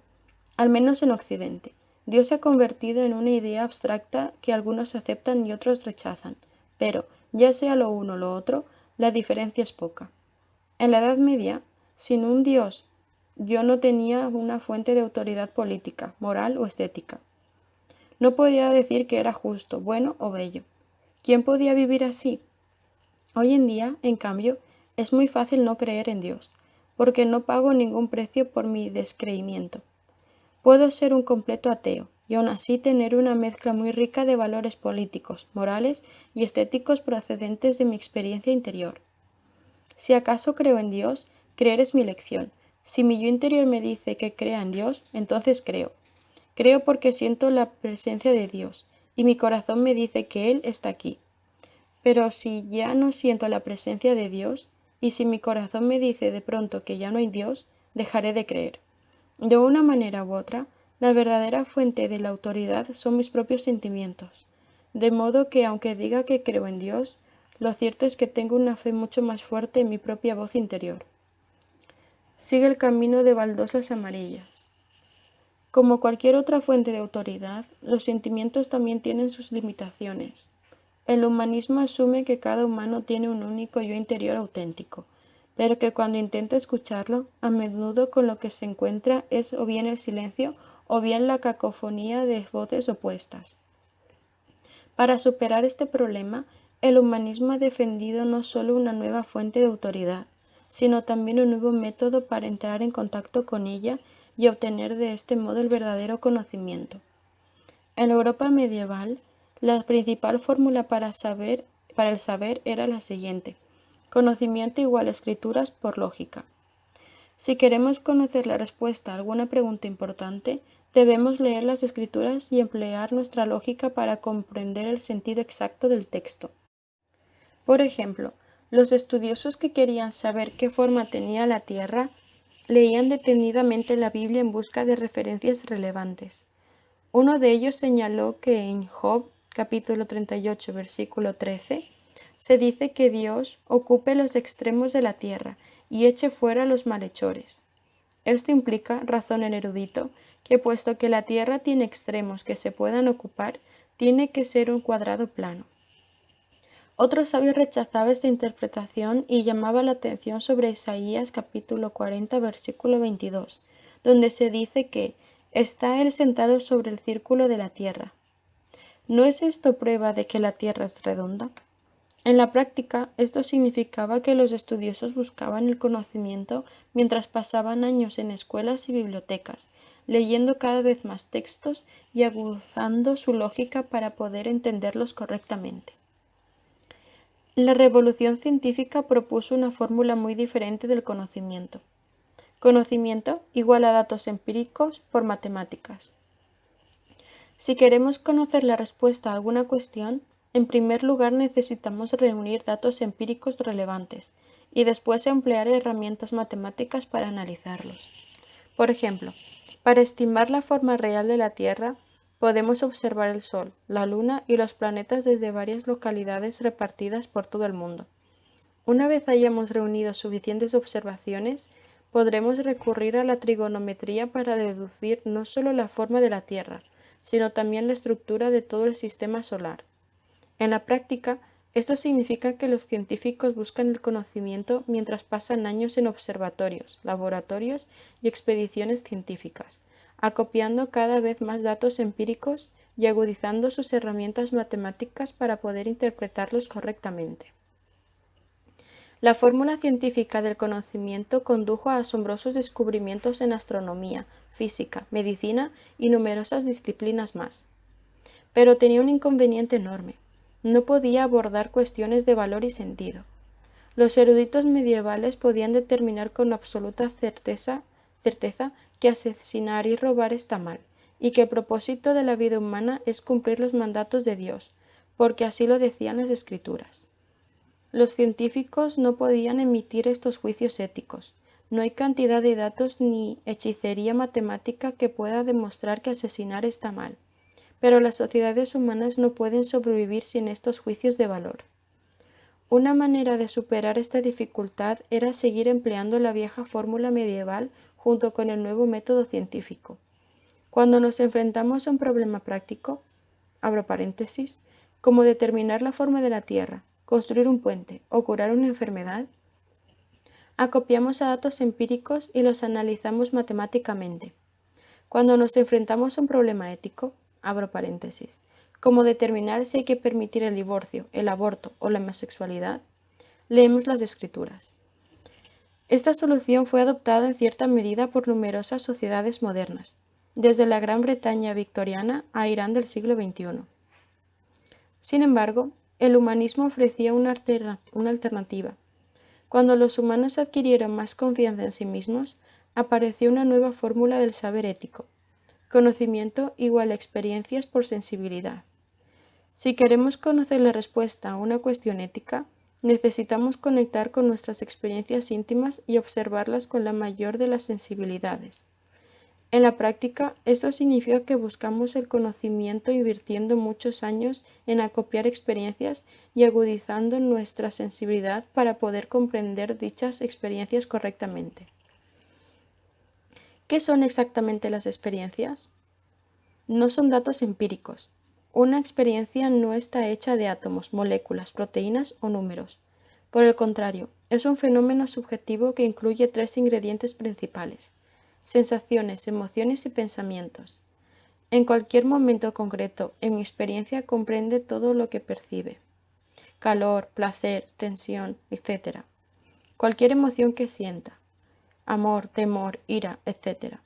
al menos en Occidente. Dios se ha convertido en una idea abstracta que algunos aceptan y otros rechazan, pero, ya sea lo uno o lo otro, la diferencia es poca. En la Edad Media, sin un Dios, yo no tenía una fuente de autoridad política, moral o estética. No podía decir que era justo, bueno o bello. ¿Quién podía vivir así? Hoy en día, en cambio, es muy fácil no creer en Dios, porque no pago ningún precio por mi descreimiento. Puedo ser un completo ateo y aún así tener una mezcla muy rica de valores políticos, morales y estéticos procedentes de mi experiencia interior. Si acaso creo en Dios, creer es mi elección. Si mi yo interior me dice que crea en Dios, entonces creo. Creo porque siento la presencia de Dios, y mi corazón me dice que Él está aquí. Pero si ya no siento la presencia de Dios, y si mi corazón me dice de pronto que ya no hay Dios, dejaré de creer. De una manera u otra, la verdadera fuente de la autoridad son mis propios sentimientos. De modo que aunque diga que creo en Dios, lo cierto es que tengo una fe mucho más fuerte en mi propia voz interior. Sigue el camino de baldosas amarillas. Como cualquier otra fuente de autoridad, los sentimientos también tienen sus limitaciones. El humanismo asume que cada humano tiene un único yo interior auténtico, pero que cuando intenta escucharlo, a menudo con lo que se encuentra es o bien el silencio o bien la cacofonía de voces opuestas. Para superar este problema, el humanismo ha defendido no solo una nueva fuente de autoridad, sino también un nuevo método para entrar en contacto con ella y obtener de este modo el verdadero conocimiento. En Europa medieval, la principal fórmula para el saber era la siguiente: conocimiento igual escrituras por lógica. Si queremos conocer la respuesta a alguna pregunta importante, debemos leer las escrituras y emplear nuestra lógica para comprender el sentido exacto del texto. Por ejemplo, los estudiosos que querían saber qué forma tenía la Tierra, leían detenidamente la Biblia en busca de referencias relevantes. Uno de ellos señaló que en Job, capítulo 38, versículo 13, se dice que Dios ocupe los extremos de la tierra y eche fuera los malhechores. Esto implica, razona el erudito, que puesto que la tierra tiene extremos que se puedan ocupar, tiene que ser un cuadrado plano. Otro sabio rechazaba esta interpretación y llamaba la atención sobre Isaías capítulo 40, versículo 22, donde se dice que está él sentado sobre el círculo de la tierra. ¿No es esto prueba de que la tierra es redonda? En la práctica, esto significaba que los estudiosos buscaban el conocimiento mientras pasaban años en escuelas y bibliotecas, leyendo cada vez más textos y aguzando su lógica para poder entenderlos correctamente. La revolución científica propuso una fórmula muy diferente del conocimiento. Conocimiento igual a datos empíricos por matemáticas. Si queremos conocer la respuesta a alguna cuestión, en primer lugar necesitamos reunir datos empíricos relevantes y después emplear herramientas matemáticas para analizarlos. Por ejemplo, para estimar la forma real de la Tierra, podemos observar el Sol, la Luna y los planetas desde varias localidades repartidas por todo el mundo. Una vez hayamos reunido suficientes observaciones, podremos recurrir a la trigonometría para deducir no solo la forma de la Tierra, sino también la estructura de todo el sistema solar. En la práctica, esto significa que los científicos buscan el conocimiento mientras pasan años en observatorios, laboratorios y expediciones científicas, acopiando cada vez más datos empíricos y agudizando sus herramientas matemáticas para poder interpretarlos correctamente. La fórmula científica del conocimiento condujo a asombrosos descubrimientos en astronomía, física, medicina y numerosas disciplinas más. Pero tenía un inconveniente enorme. No podía abordar cuestiones de valor y sentido. Los eruditos medievales podían determinar con absoluta certeza que asesinar y robar está mal, y que el propósito de la vida humana es cumplir los mandatos de Dios, porque así lo decían las Escrituras. Los científicos no podían emitir estos juicios éticos. No hay cantidad de datos ni hechicería matemática que pueda demostrar que asesinar está mal. Pero las sociedades humanas no pueden sobrevivir sin estos juicios de valor. Una manera de superar esta dificultad era seguir empleando la vieja fórmula medieval junto con el nuevo método científico. Cuando nos enfrentamos a un problema práctico, abro paréntesis, como determinar la forma de la Tierra, construir un puente o curar una enfermedad, acopiamos a datos empíricos y los analizamos matemáticamente. Cuando nos enfrentamos a un problema ético, abro paréntesis, como determinar si hay que permitir el divorcio, el aborto o la homosexualidad, leemos las Escrituras. Esta solución fue adoptada en cierta medida por numerosas sociedades modernas, desde la Gran Bretaña victoriana a Irán del siglo XXI. Sin embargo, el humanismo ofrecía una alternativa. Cuando los humanos adquirieron más confianza en sí mismos, apareció una nueva fórmula del saber ético. Conocimiento igual a experiencias por sensibilidad. Si queremos conocer la respuesta a una cuestión ética, necesitamos conectar con nuestras experiencias íntimas y observarlas con la mayor de las sensibilidades. En la práctica, esto significa que buscamos el conocimiento invirtiendo muchos años en acopiar experiencias y agudizando nuestra sensibilidad para poder comprender dichas experiencias correctamente. ¿Qué son exactamente las experiencias? No son datos empíricos. Una experiencia no está hecha de átomos, moléculas, proteínas o números. Por el contrario, es un fenómeno subjetivo que incluye 3 ingredientes principales: sensaciones, emociones y pensamientos. En cualquier momento concreto, en mi experiencia comprende todo lo que percibe: calor, placer, tensión, etc. Cualquier emoción que sienta: amor, temor, ira, etc.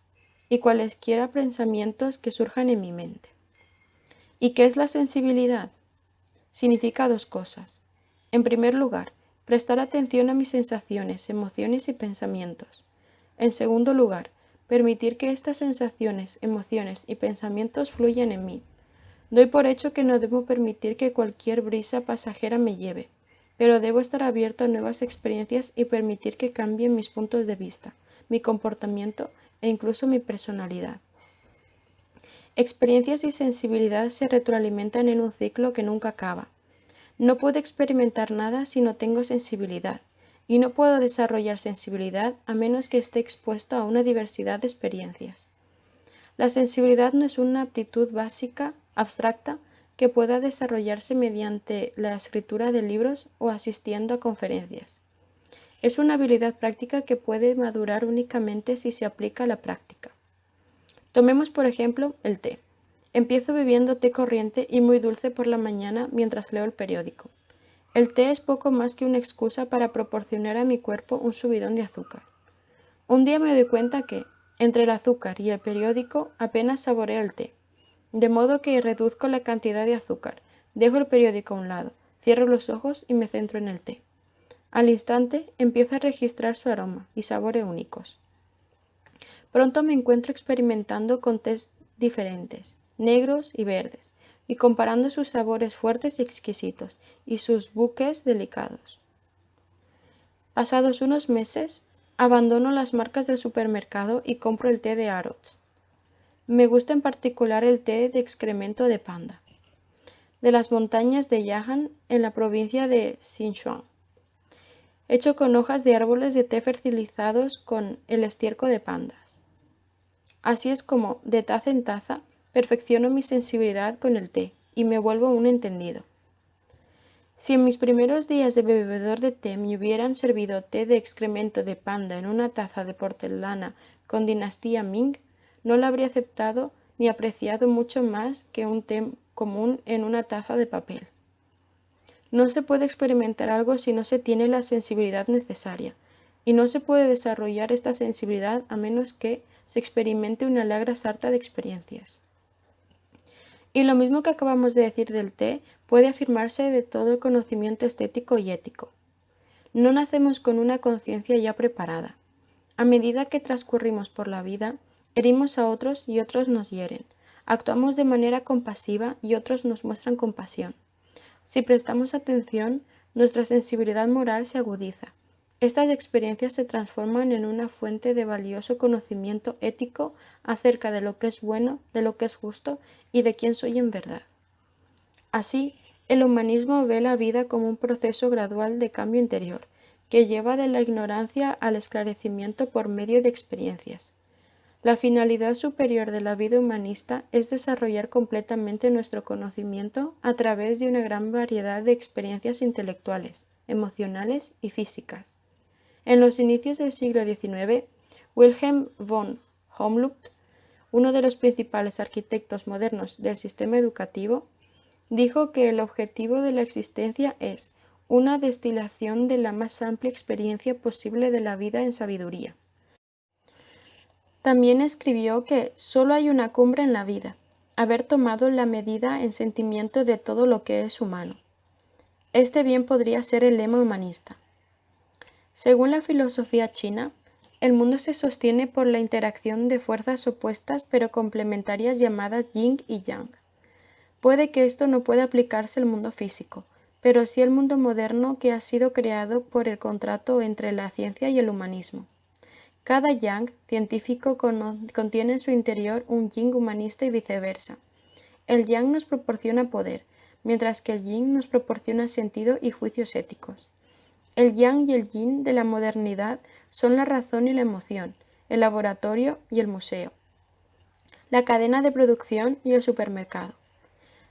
Y cualesquiera pensamientos que surjan en mi mente. ¿Y qué es la sensibilidad? Significa 2 cosas. En primer lugar, prestar atención a mis sensaciones, emociones y pensamientos. En segundo lugar, permitir que estas sensaciones, emociones y pensamientos fluyan en mí. Doy por hecho que no debo permitir que cualquier brisa pasajera me lleve, pero debo estar abierto a nuevas experiencias y permitir que cambien mis puntos de vista, mi comportamiento e incluso mi personalidad. Experiencias y sensibilidad se retroalimentan en un ciclo que nunca acaba. No puedo experimentar nada si no tengo sensibilidad, y no puedo desarrollar sensibilidad a menos que esté expuesto a una diversidad de experiencias. La sensibilidad no es una aptitud básica, abstracta, que pueda desarrollarse mediante la escritura de libros o asistiendo a conferencias. Es una habilidad práctica que puede madurar únicamente si se aplica a la práctica. Tomemos por ejemplo el té. Empiezo bebiendo té corriente y muy dulce por la mañana mientras leo el periódico. El té es poco más que una excusa para proporcionar a mi cuerpo un subidón de azúcar. Un día me doy cuenta que, entre el azúcar y el periódico, apenas saboreo el té. De modo que reduzco la cantidad de azúcar, dejo el periódico a un lado, cierro los ojos y me centro en el té. Al instante empiezo a registrar su aroma y sabores únicos. Pronto me encuentro experimentando con tés diferentes, negros y verdes, y comparando sus sabores fuertes y exquisitos y sus buques delicados. Pasados unos meses, abandono las marcas del supermercado y compro el té de Harrods. Me gusta en particular el té de excremento de panda, de las montañas de Yahan en la provincia de Sichuan, hecho con hojas de árboles de té fertilizados con el estiércol de pandas. Así es como, de taza en taza, perfecciono mi sensibilidad con el té y me vuelvo un entendido. Si en mis primeros días de bebedor de té me hubieran servido té de excremento de panda en una taza de porcelana con dinastía Ming, no la habría aceptado ni apreciado mucho más que un té común en una taza de papel. No se puede experimentar algo si no se tiene la sensibilidad necesaria, y no se puede desarrollar esta sensibilidad a menos que se experimente una larga sarta de experiencias. Y lo mismo que acabamos de decir del té puede afirmarse de todo el conocimiento estético y ético. No nacemos con una conciencia ya preparada. A medida que transcurrimos por la vida, herimos a otros y otros nos hieren. Actuamos de manera compasiva y otros nos muestran compasión. Si prestamos atención, nuestra sensibilidad moral se agudiza. Estas experiencias se transforman en una fuente de valioso conocimiento ético acerca de lo que es bueno, de lo que es justo y de quién soy en verdad. Así, el humanismo ve la vida como un proceso gradual de cambio interior, que lleva de la ignorancia al esclarecimiento por medio de experiencias. La finalidad superior de la vida humanista es desarrollar completamente nuestro conocimiento a través de una gran variedad de experiencias intelectuales, emocionales y físicas. En los inicios del siglo XIX, Wilhelm von Humboldt, uno de los principales arquitectos modernos del sistema educativo, dijo que el objetivo de la existencia es una destilación de la más amplia experiencia posible de la vida en sabiduría. También escribió que solo hay una cumbre en la vida, haber tomado la medida en sentimiento de todo lo que es humano. Este bien podría ser el lema humanista. Según la filosofía china, el mundo se sostiene por la interacción de fuerzas opuestas pero complementarias llamadas yin y yang. Puede que esto no pueda aplicarse al mundo físico, pero sí al mundo moderno que ha sido creado por el contrato entre la ciencia y el humanismo. Cada yang científico contiene en su interior un yin humanista y viceversa. El yang nos proporciona poder, mientras que el yin nos proporciona sentido y juicios éticos. El yang y el yin de la modernidad son la razón y la emoción, el laboratorio y el museo, la cadena de producción y el supermercado.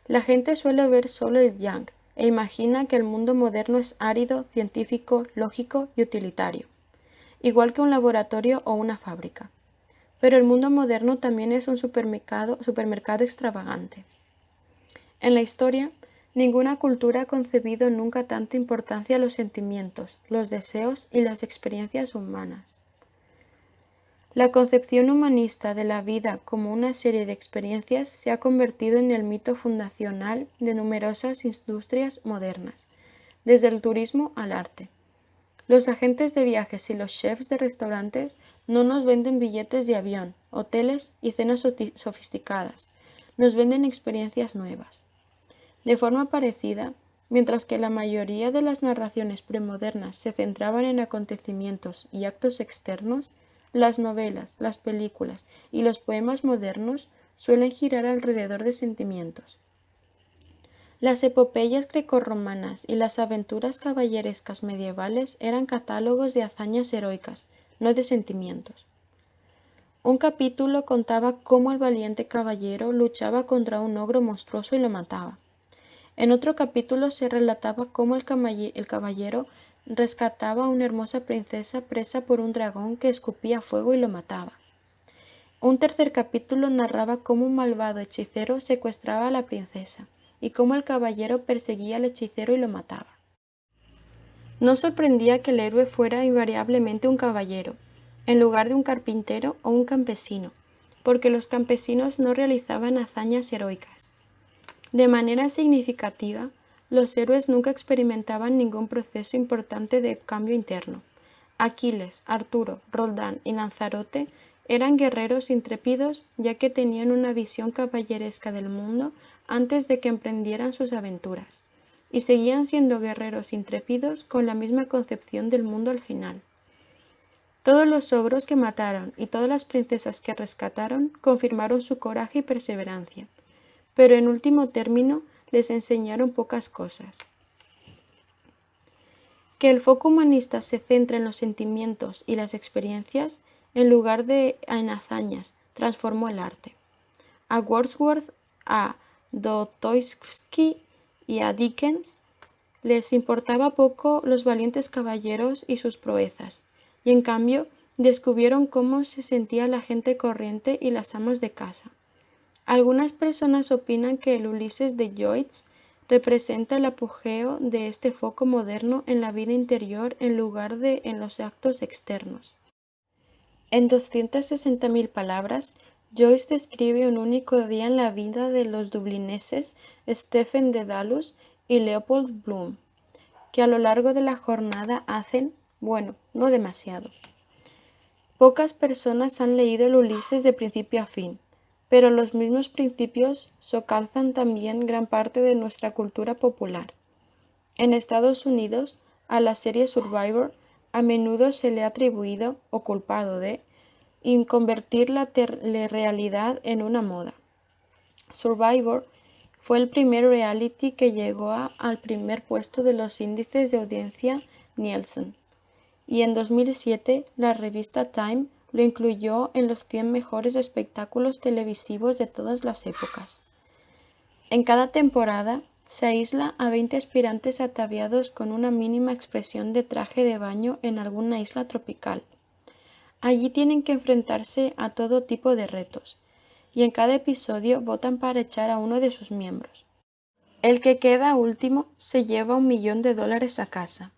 La gente suele ver solo el yang e imagina que el mundo moderno es árido, científico, lógico y utilitario, igual que un laboratorio o una fábrica. Pero el mundo moderno también es un supermercado extravagante. En la historia, ninguna cultura ha concebido nunca tanta importancia a los sentimientos, los deseos y las experiencias humanas. La concepción humanista de la vida como una serie de experiencias se ha convertido en el mito fundacional de numerosas industrias modernas, desde el turismo al arte. Los agentes de viajes y los chefs de restaurantes no nos venden billetes de avión, hoteles y cenas sofisticadas, nos venden experiencias nuevas. De forma parecida, mientras que la mayoría de las narraciones premodernas se centraban en acontecimientos y actos externos, las novelas, las películas y los poemas modernos suelen girar alrededor de sentimientos. Las epopeyas grecorromanas y las aventuras caballerescas medievales eran catálogos de hazañas heroicas, no de sentimientos. Un capítulo contaba cómo el valiente caballero luchaba contra un ogro monstruoso y lo mataba. En otro capítulo se relataba cómo el caballero rescataba a una hermosa princesa presa por un dragón que escupía fuego y lo mataba. Un tercer capítulo narraba cómo un malvado hechicero secuestraba a la princesa y cómo el caballero perseguía al hechicero y lo mataba. No sorprendía que el héroe fuera invariablemente un caballero, en lugar de un carpintero o un campesino, porque los campesinos no realizaban hazañas heroicas. De manera significativa, los héroes nunca experimentaban ningún proceso importante de cambio interno. Aquiles, Arturo, Roldán y Lanzarote eran guerreros intrépidos ya que tenían una visión caballeresca del mundo antes de que emprendieran sus aventuras, y seguían siendo guerreros intrépidos con la misma concepción del mundo al final. Todos los ogros que mataron y todas las princesas que rescataron confirmaron su coraje y perseverancia, pero en último término les enseñaron pocas cosas. Que el foco humanista se centre en los sentimientos y las experiencias en lugar de en hazañas transformó el arte. A Wordsworth, a Dostoyevsky y a Dickens les importaba poco los valientes caballeros y sus proezas, y en cambio descubrieron cómo se sentía la gente corriente y las amas de casa. Algunas personas opinan que el Ulises de Joyce representa el apogeo de este foco moderno en la vida interior en lugar de en los actos externos. En 260.000 palabras, Joyce describe un único día en la vida de los dublineses Stephen Dedalus y Leopold Bloom, que a lo largo de la jornada hacen, bueno, no demasiado. Pocas personas han leído el Ulises de principio a fin, pero los mismos principios socalzan también gran parte de nuestra cultura popular. En Estados Unidos, a la serie Survivor a menudo se le ha atribuido o culpado de convertir la realidad en una moda. Survivor fue el primer reality que llegó al primer puesto de los índices de audiencia Nielsen, y en 2007 la revista Time lo incluyó en los 100 mejores espectáculos televisivos de todas las épocas. En cada temporada se aísla a 20 aspirantes ataviados con una mínima expresión de traje de baño en alguna isla tropical. Allí tienen que enfrentarse a todo tipo de retos, y en cada episodio votan para echar a uno de sus miembros. El que queda último se lleva $1.000.000 a casa.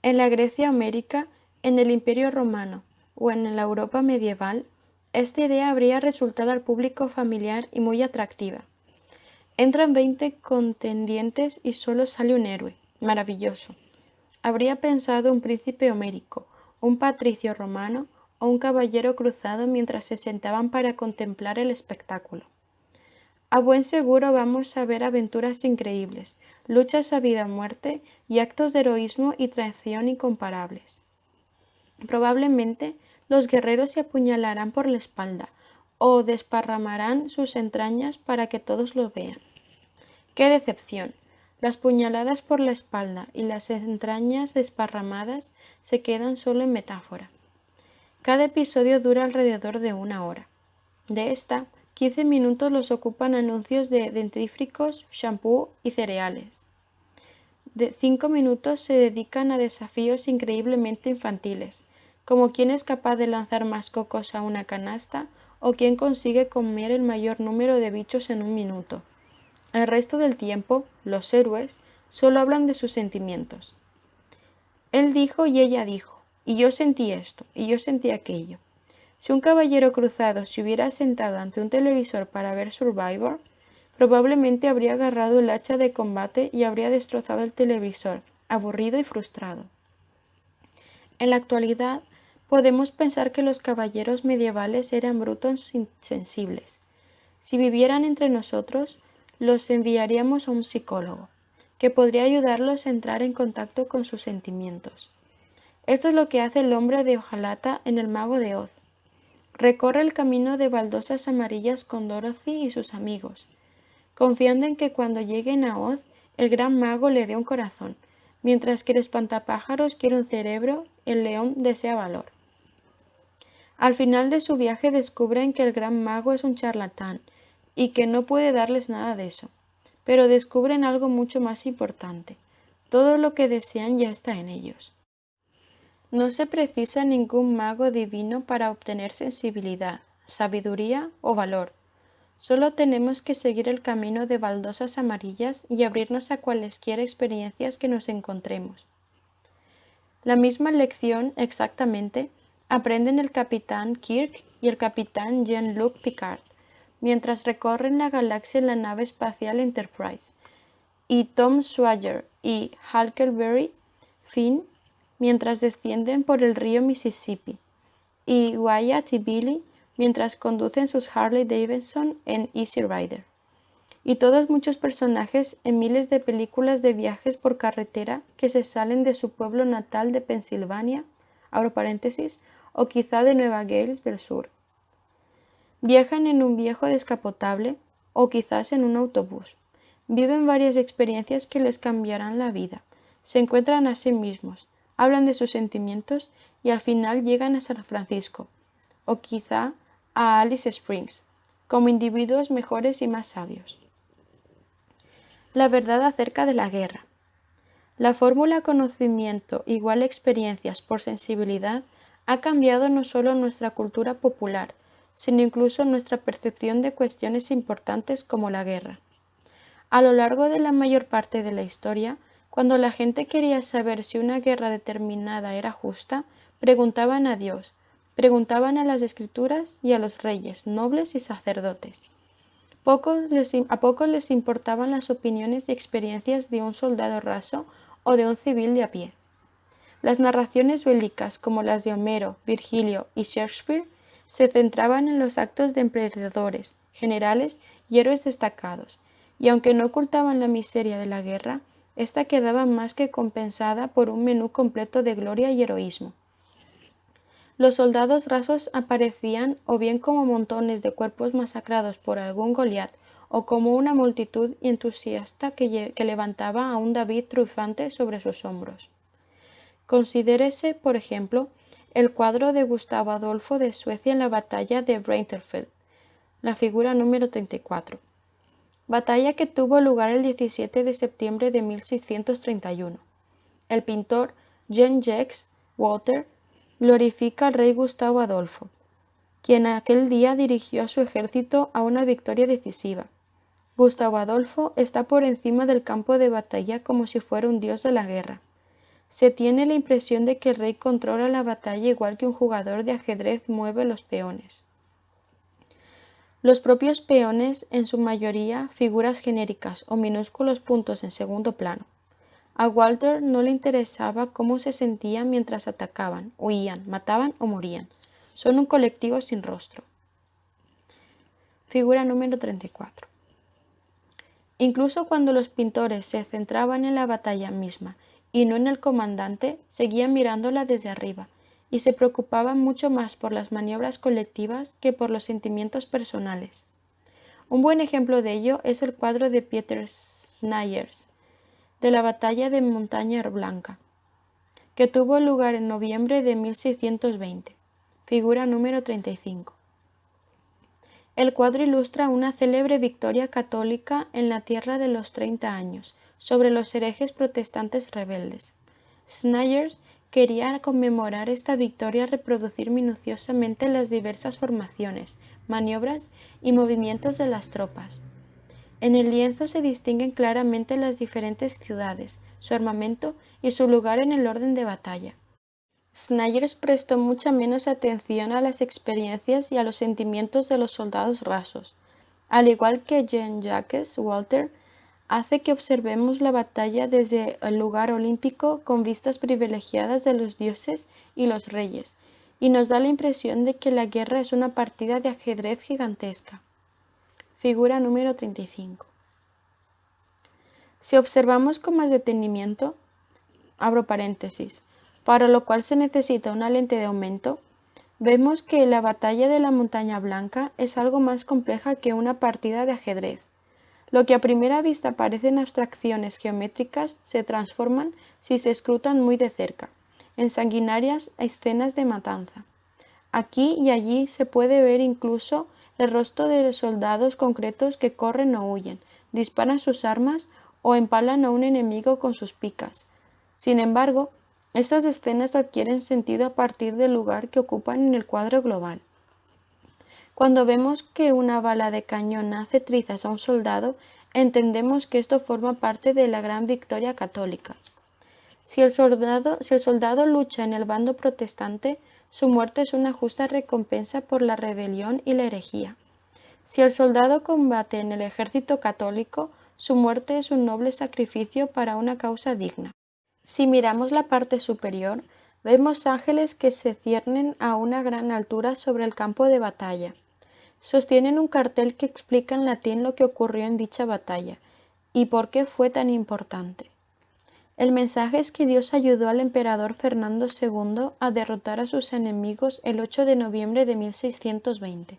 En la Grecia homérica, en el Imperio romano o en la Europa medieval, esta idea habría resultado al público familiar y muy atractiva. Entran 20 contendientes y solo sale un héroe. Maravilloso. Habría pensado un príncipe homérico, un patricio romano o un caballero cruzado mientras se sentaban para contemplar el espectáculo. A buen seguro vamos a ver aventuras increíbles, luchas a vida o muerte y actos de heroísmo y traición incomparables. Probablemente los guerreros se apuñalarán por la espalda o desparramarán sus entrañas para que todos lo vean. ¡Qué decepción! Las puñaladas por la espalda y las entrañas desparramadas se quedan solo en metáfora. Cada episodio dura alrededor de 1 hora. De esta, 15 minutos los ocupan anuncios de dentífricos, shampoo y cereales. 5 minutos se dedican a desafíos increíblemente infantiles, como quién es capaz de lanzar más cocos a una canasta o quién consigue comer el mayor número de bichos en 1 minuto. El resto del tiempo, los héroes solo hablan de sus sentimientos. Él dijo y ella dijo, y yo sentí esto, y yo sentí aquello. Si un caballero cruzado se hubiera sentado ante un televisor para ver Survivor, probablemente habría agarrado el hacha de combate y habría destrozado el televisor, aburrido y frustrado. En la actualidad, podemos pensar que los caballeros medievales eran brutos insensibles. Si vivieran entre nosotros, los enviaríamos a un psicólogo, que podría ayudarlos a entrar en contacto con sus sentimientos. Esto es lo que hace el hombre de hojalata en El Mago de Oz. Recorre el camino de baldosas amarillas con Dorothy y sus amigos, confiando en que cuando lleguen a Oz, el gran mago le dé un corazón, mientras que el espantapájaros quiere un cerebro, el león desea valor. Al final de su viaje descubren que el gran mago es un charlatán y que no puede darles nada de eso, pero descubren algo mucho más importante. Todo lo que desean ya está en ellos. No se precisa ningún mago divino para obtener sensibilidad, sabiduría o valor. Solo tenemos que seguir el camino de baldosas amarillas y abrirnos a cualesquiera experiencias que nos encontremos. La misma lección, exactamente, aprenden el capitán Kirk y el capitán Jean-Luc Picard, mientras recorren la galaxia en la nave espacial Enterprise, y Tom Sawyer y Huckleberry Finn mientras descienden por el río Mississippi, y Wyatt y Billy mientras conducen sus Harley Davidson en Easy Rider, y todos muchos personajes en miles de películas de viajes por carretera que se salen de su pueblo natal de Pensilvania, abro paréntesis, o quizá de Nueva Gales del Sur. Viajan en un viejo descapotable o quizás en un autobús. Viven varias experiencias que les cambiarán la vida. Se encuentran a sí mismos, hablan de sus sentimientos y al final llegan a San Francisco, o quizá a Alice Springs, como individuos mejores y más sabios. La verdad acerca de la guerra. La fórmula conocimiento igual experiencias por sensibilidad ha cambiado no solo nuestra cultura popular, sino incluso en nuestra percepción de cuestiones importantes como la guerra. A lo largo de la mayor parte de la historia, cuando la gente quería saber si una guerra determinada era justa, preguntaban a Dios, preguntaban a las escrituras y a los reyes, nobles y sacerdotes. A pocos les importaban las opiniones y experiencias de un soldado raso o de un civil de a pie. Las narraciones bélicas como las de Homero, Virgilio y Shakespeare se centraban en los actos de emperadores, generales y héroes destacados, y aunque no ocultaban la miseria de la guerra, ésta quedaba más que compensada por un menú completo de gloria y heroísmo. Los soldados rasos aparecían o bien como montones de cuerpos masacrados por algún Goliat, o como una multitud entusiasta que levantaba a un David triunfante sobre sus hombros. Considérese, por ejemplo, el cuadro de Gustavo Adolfo de Suecia en la batalla de Breitenfeld, la figura número 34. Batalla que tuvo lugar el 17 de septiembre de 1631. El pintor Jean-Jacques Walter glorifica al rey Gustavo Adolfo, quien aquel día dirigió a su ejército a una victoria decisiva. Gustavo Adolfo está por encima del campo de batalla como si fuera un dios de la guerra. Se tiene la impresión de que el rey controla la batalla igual que un jugador de ajedrez mueve los peones. Los propios peones, en su mayoría figuras genéricas o minúsculos puntos en segundo plano. A Walter no le interesaba cómo se sentían mientras atacaban, huían, mataban o morían. Son un colectivo sin rostro. Figura número 34. Incluso cuando los pintores se centraban en la batalla misma y no en el comandante, seguían mirándola desde arriba, y se preocupaban mucho más por las maniobras colectivas que por los sentimientos personales. Un buen ejemplo de ello es el cuadro de Pieter Snyders, de la batalla de Montaña Blanca, que tuvo lugar en noviembre de 1620, figura número 35. El cuadro ilustra una célebre victoria católica en la Tierra de los 30 años, sobre los herejes protestantes rebeldes. Snyders quería conmemorar esta victoria reproducir minuciosamente las diversas formaciones, maniobras y movimientos de las tropas. En el lienzo se distinguen claramente las diferentes ciudades, su armamento y su lugar en el orden de batalla. Snyders prestó mucha menos atención a las experiencias y a los sentimientos de los soldados rasos, al igual que Jean-Jacques Walter hace que observemos la batalla desde el lugar olímpico con vistas privilegiadas de los dioses y los reyes, y nos da la impresión de que la guerra es una partida de ajedrez gigantesca. Figura número 35. Si observamos con más detenimiento, abro paréntesis, para lo cual se necesita una lente de aumento, vemos que la batalla de la Montaña Blanca es algo más compleja que una partida de ajedrez. Lo que a primera vista parecen abstracciones geométricas se transforman, si se escrutan muy de cerca, en sanguinarias escenas de matanza. Aquí y allí se puede ver incluso el rostro de soldados concretos que corren o huyen, disparan sus armas o empalan a un enemigo con sus picas. Sin embargo, estas escenas adquieren sentido a partir del lugar que ocupan en el cuadro global. Cuando vemos que una bala de cañón hace trizas a un soldado, entendemos que esto forma parte de la gran victoria católica. Si el soldado lucha en el bando protestante, su muerte es una justa recompensa por la rebelión y la herejía. Si el soldado combate en el ejército católico, su muerte es un noble sacrificio para una causa digna. Si miramos la parte superior, vemos ángeles que se ciernen a una gran altura sobre el campo de batalla. Sostienen un cartel que explica en latín lo que ocurrió en dicha batalla y por qué fue tan importante. El mensaje es que Dios ayudó al emperador Fernando II a derrotar a sus enemigos el 8 de noviembre de 1620.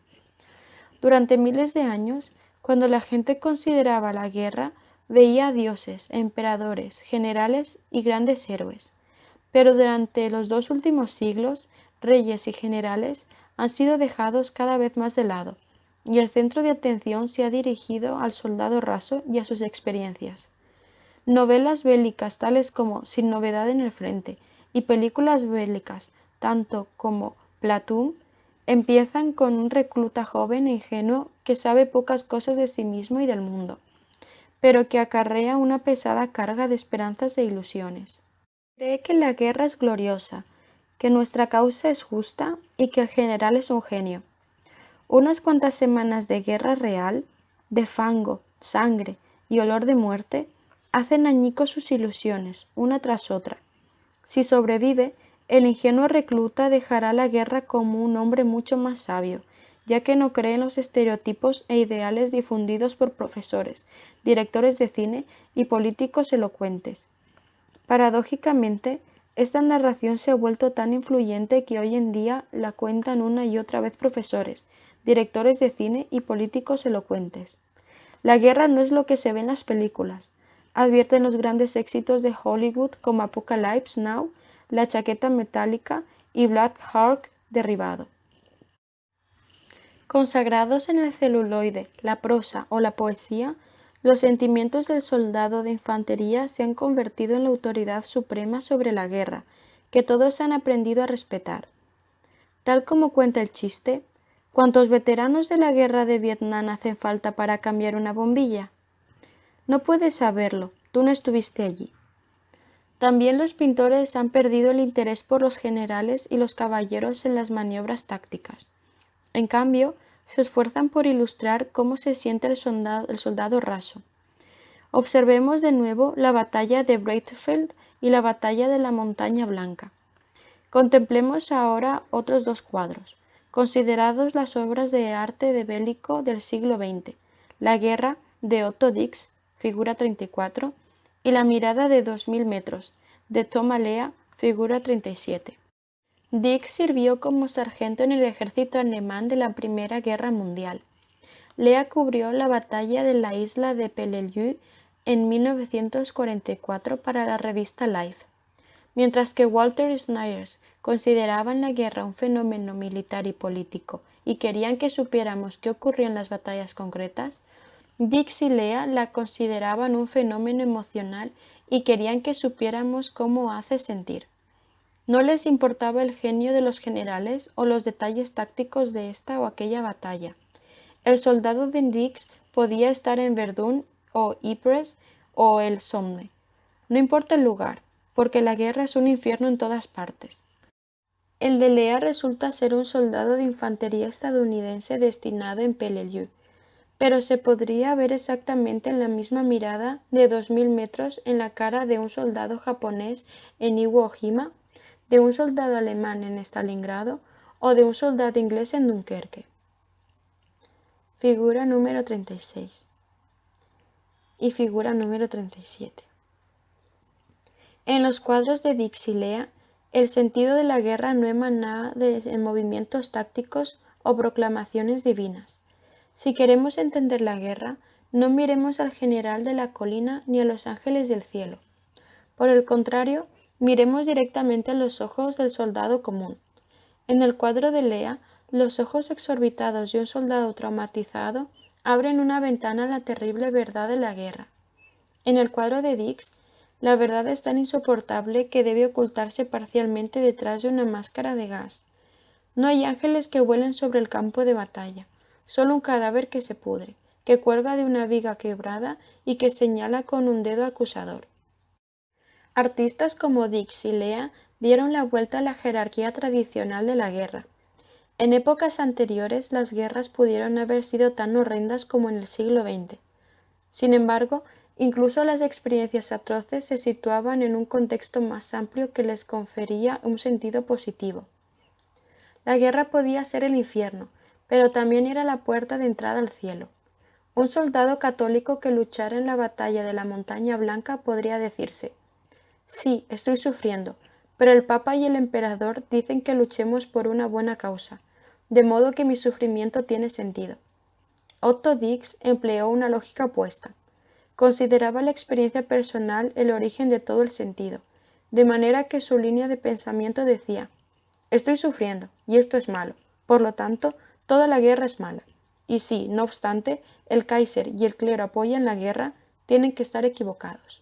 Durante miles de años, cuando la gente consideraba la guerra, veía a dioses, emperadores, generales y grandes héroes. Pero durante los 2 últimos siglos, reyes y generales han sido dejados cada vez más de lado, y el centro de atención se ha dirigido al soldado raso y a sus experiencias. Novelas bélicas tales como Sin novedad en el frente y películas bélicas tanto como Platoon Empiezan con un recluta joven e ingenuo que sabe pocas cosas de sí mismo y del mundo, pero que acarrea una pesada carga de esperanzas e ilusiones. Cree que la guerra es gloriosa, que nuestra causa es justa y que el general es un genio. Unas cuantas semanas de guerra real, de fango, sangre y olor de muerte, hacen añicos sus ilusiones, una tras otra. Si sobrevive, el ingenuo recluta dejará la guerra como un hombre mucho más sabio, ya que no cree en los estereotipos e ideales difundidos por profesores, directores de cine y políticos elocuentes. Paradójicamente, esta narración se ha vuelto tan influyente que hoy en día la cuentan una y otra vez profesores, directores de cine y políticos elocuentes. La guerra no es lo que se ve en las películas, advierten los grandes éxitos de Hollywood como Apocalypse Now, La chaqueta metálica y Black Hawk derribado. Consagrados en el celuloide, la prosa o la poesía, los sentimientos del soldado de infantería se han convertido en la autoridad suprema sobre la guerra, que todos han aprendido a respetar. Tal como cuenta el chiste, ¿cuántos veteranos de la guerra de Vietnam hacen falta para cambiar una bombilla? No puedes saberlo, tú no estuviste allí. También los pintores han perdido el interés por los generales y los caballeros en las maniobras tácticas. En cambio, se esfuerzan por ilustrar cómo se siente el soldado raso. Observemos de nuevo la batalla de Breitfeld y la batalla de la Montaña Blanca. Contemplemos ahora otros dos cuadros, considerados las obras de arte de bélico del siglo XX, La guerra de Otto Dix, figura 34, y La mirada de 2000 metros, de Thomas Lea, figura 37. Dix sirvió como sargento en el ejército alemán de la Primera Guerra Mundial. Lea cubrió la batalla de la isla de Peleliu en 1944 para la revista Life. Mientras que Walter Snyers consideraban la guerra un fenómeno militar y político y querían que supiéramos qué ocurrió en las batallas concretas, Dix y Lea la consideraban un fenómeno emocional y querían que supiéramos cómo hace sentir. No les importaba el genio de los generales o los detalles tácticos de esta o aquella batalla. El soldado de Dix podía estar en Verdún o Ypres o el Somme. No importa el lugar, porque la guerra es un infierno en todas partes. El de Lea resulta ser un soldado de infantería estadounidense destinado en Peleliu, pero se podría ver exactamente en la misma mirada de 2000 metros en la cara de un soldado japonés en Iwo Jima, de un soldado alemán en Stalingrado o de un soldado inglés en Dunkerque. Figura número 36 y figura número 37. En los cuadros de Dix y Lea, el sentido de la guerra no emana de movimientos tácticos o proclamaciones divinas. Si queremos entender la guerra, no miremos al general de la colina ni a los ángeles del cielo. Por el contrario, miremos directamente a los ojos del soldado común. En el cuadro de Lea, los ojos exorbitados de un soldado traumatizado abren una ventana a la terrible verdad de la guerra. En el cuadro de Dix, la verdad es tan insoportable que debe ocultarse parcialmente detrás de una máscara de gas. No hay ángeles que vuelen sobre el campo de batalla, solo un cadáver que se pudre, que cuelga de una viga quebrada y que señala con un dedo acusador. Artistas como Dix y Lea dieron la vuelta a la jerarquía tradicional de la guerra. En épocas anteriores las guerras pudieron haber sido tan horrendas como en el siglo XX. Sin embargo, incluso las experiencias atroces se situaban en un contexto más amplio que les confería un sentido positivo. La guerra podía ser el infierno, pero también era la puerta de entrada al cielo. Un soldado católico que luchara en la batalla de la Montaña Blanca podría decirse: sí, estoy sufriendo, pero el Papa y el Emperador dicen que luchemos por una buena causa, de modo que mi sufrimiento tiene sentido. Otto Dix empleó una lógica opuesta. Consideraba la experiencia personal el origen de todo el sentido, de manera que su línea de pensamiento decía: estoy sufriendo, y esto es malo, por lo tanto, toda la guerra es mala. Y si, no obstante, el Kaiser y el clero apoyan la guerra, tienen que estar equivocados.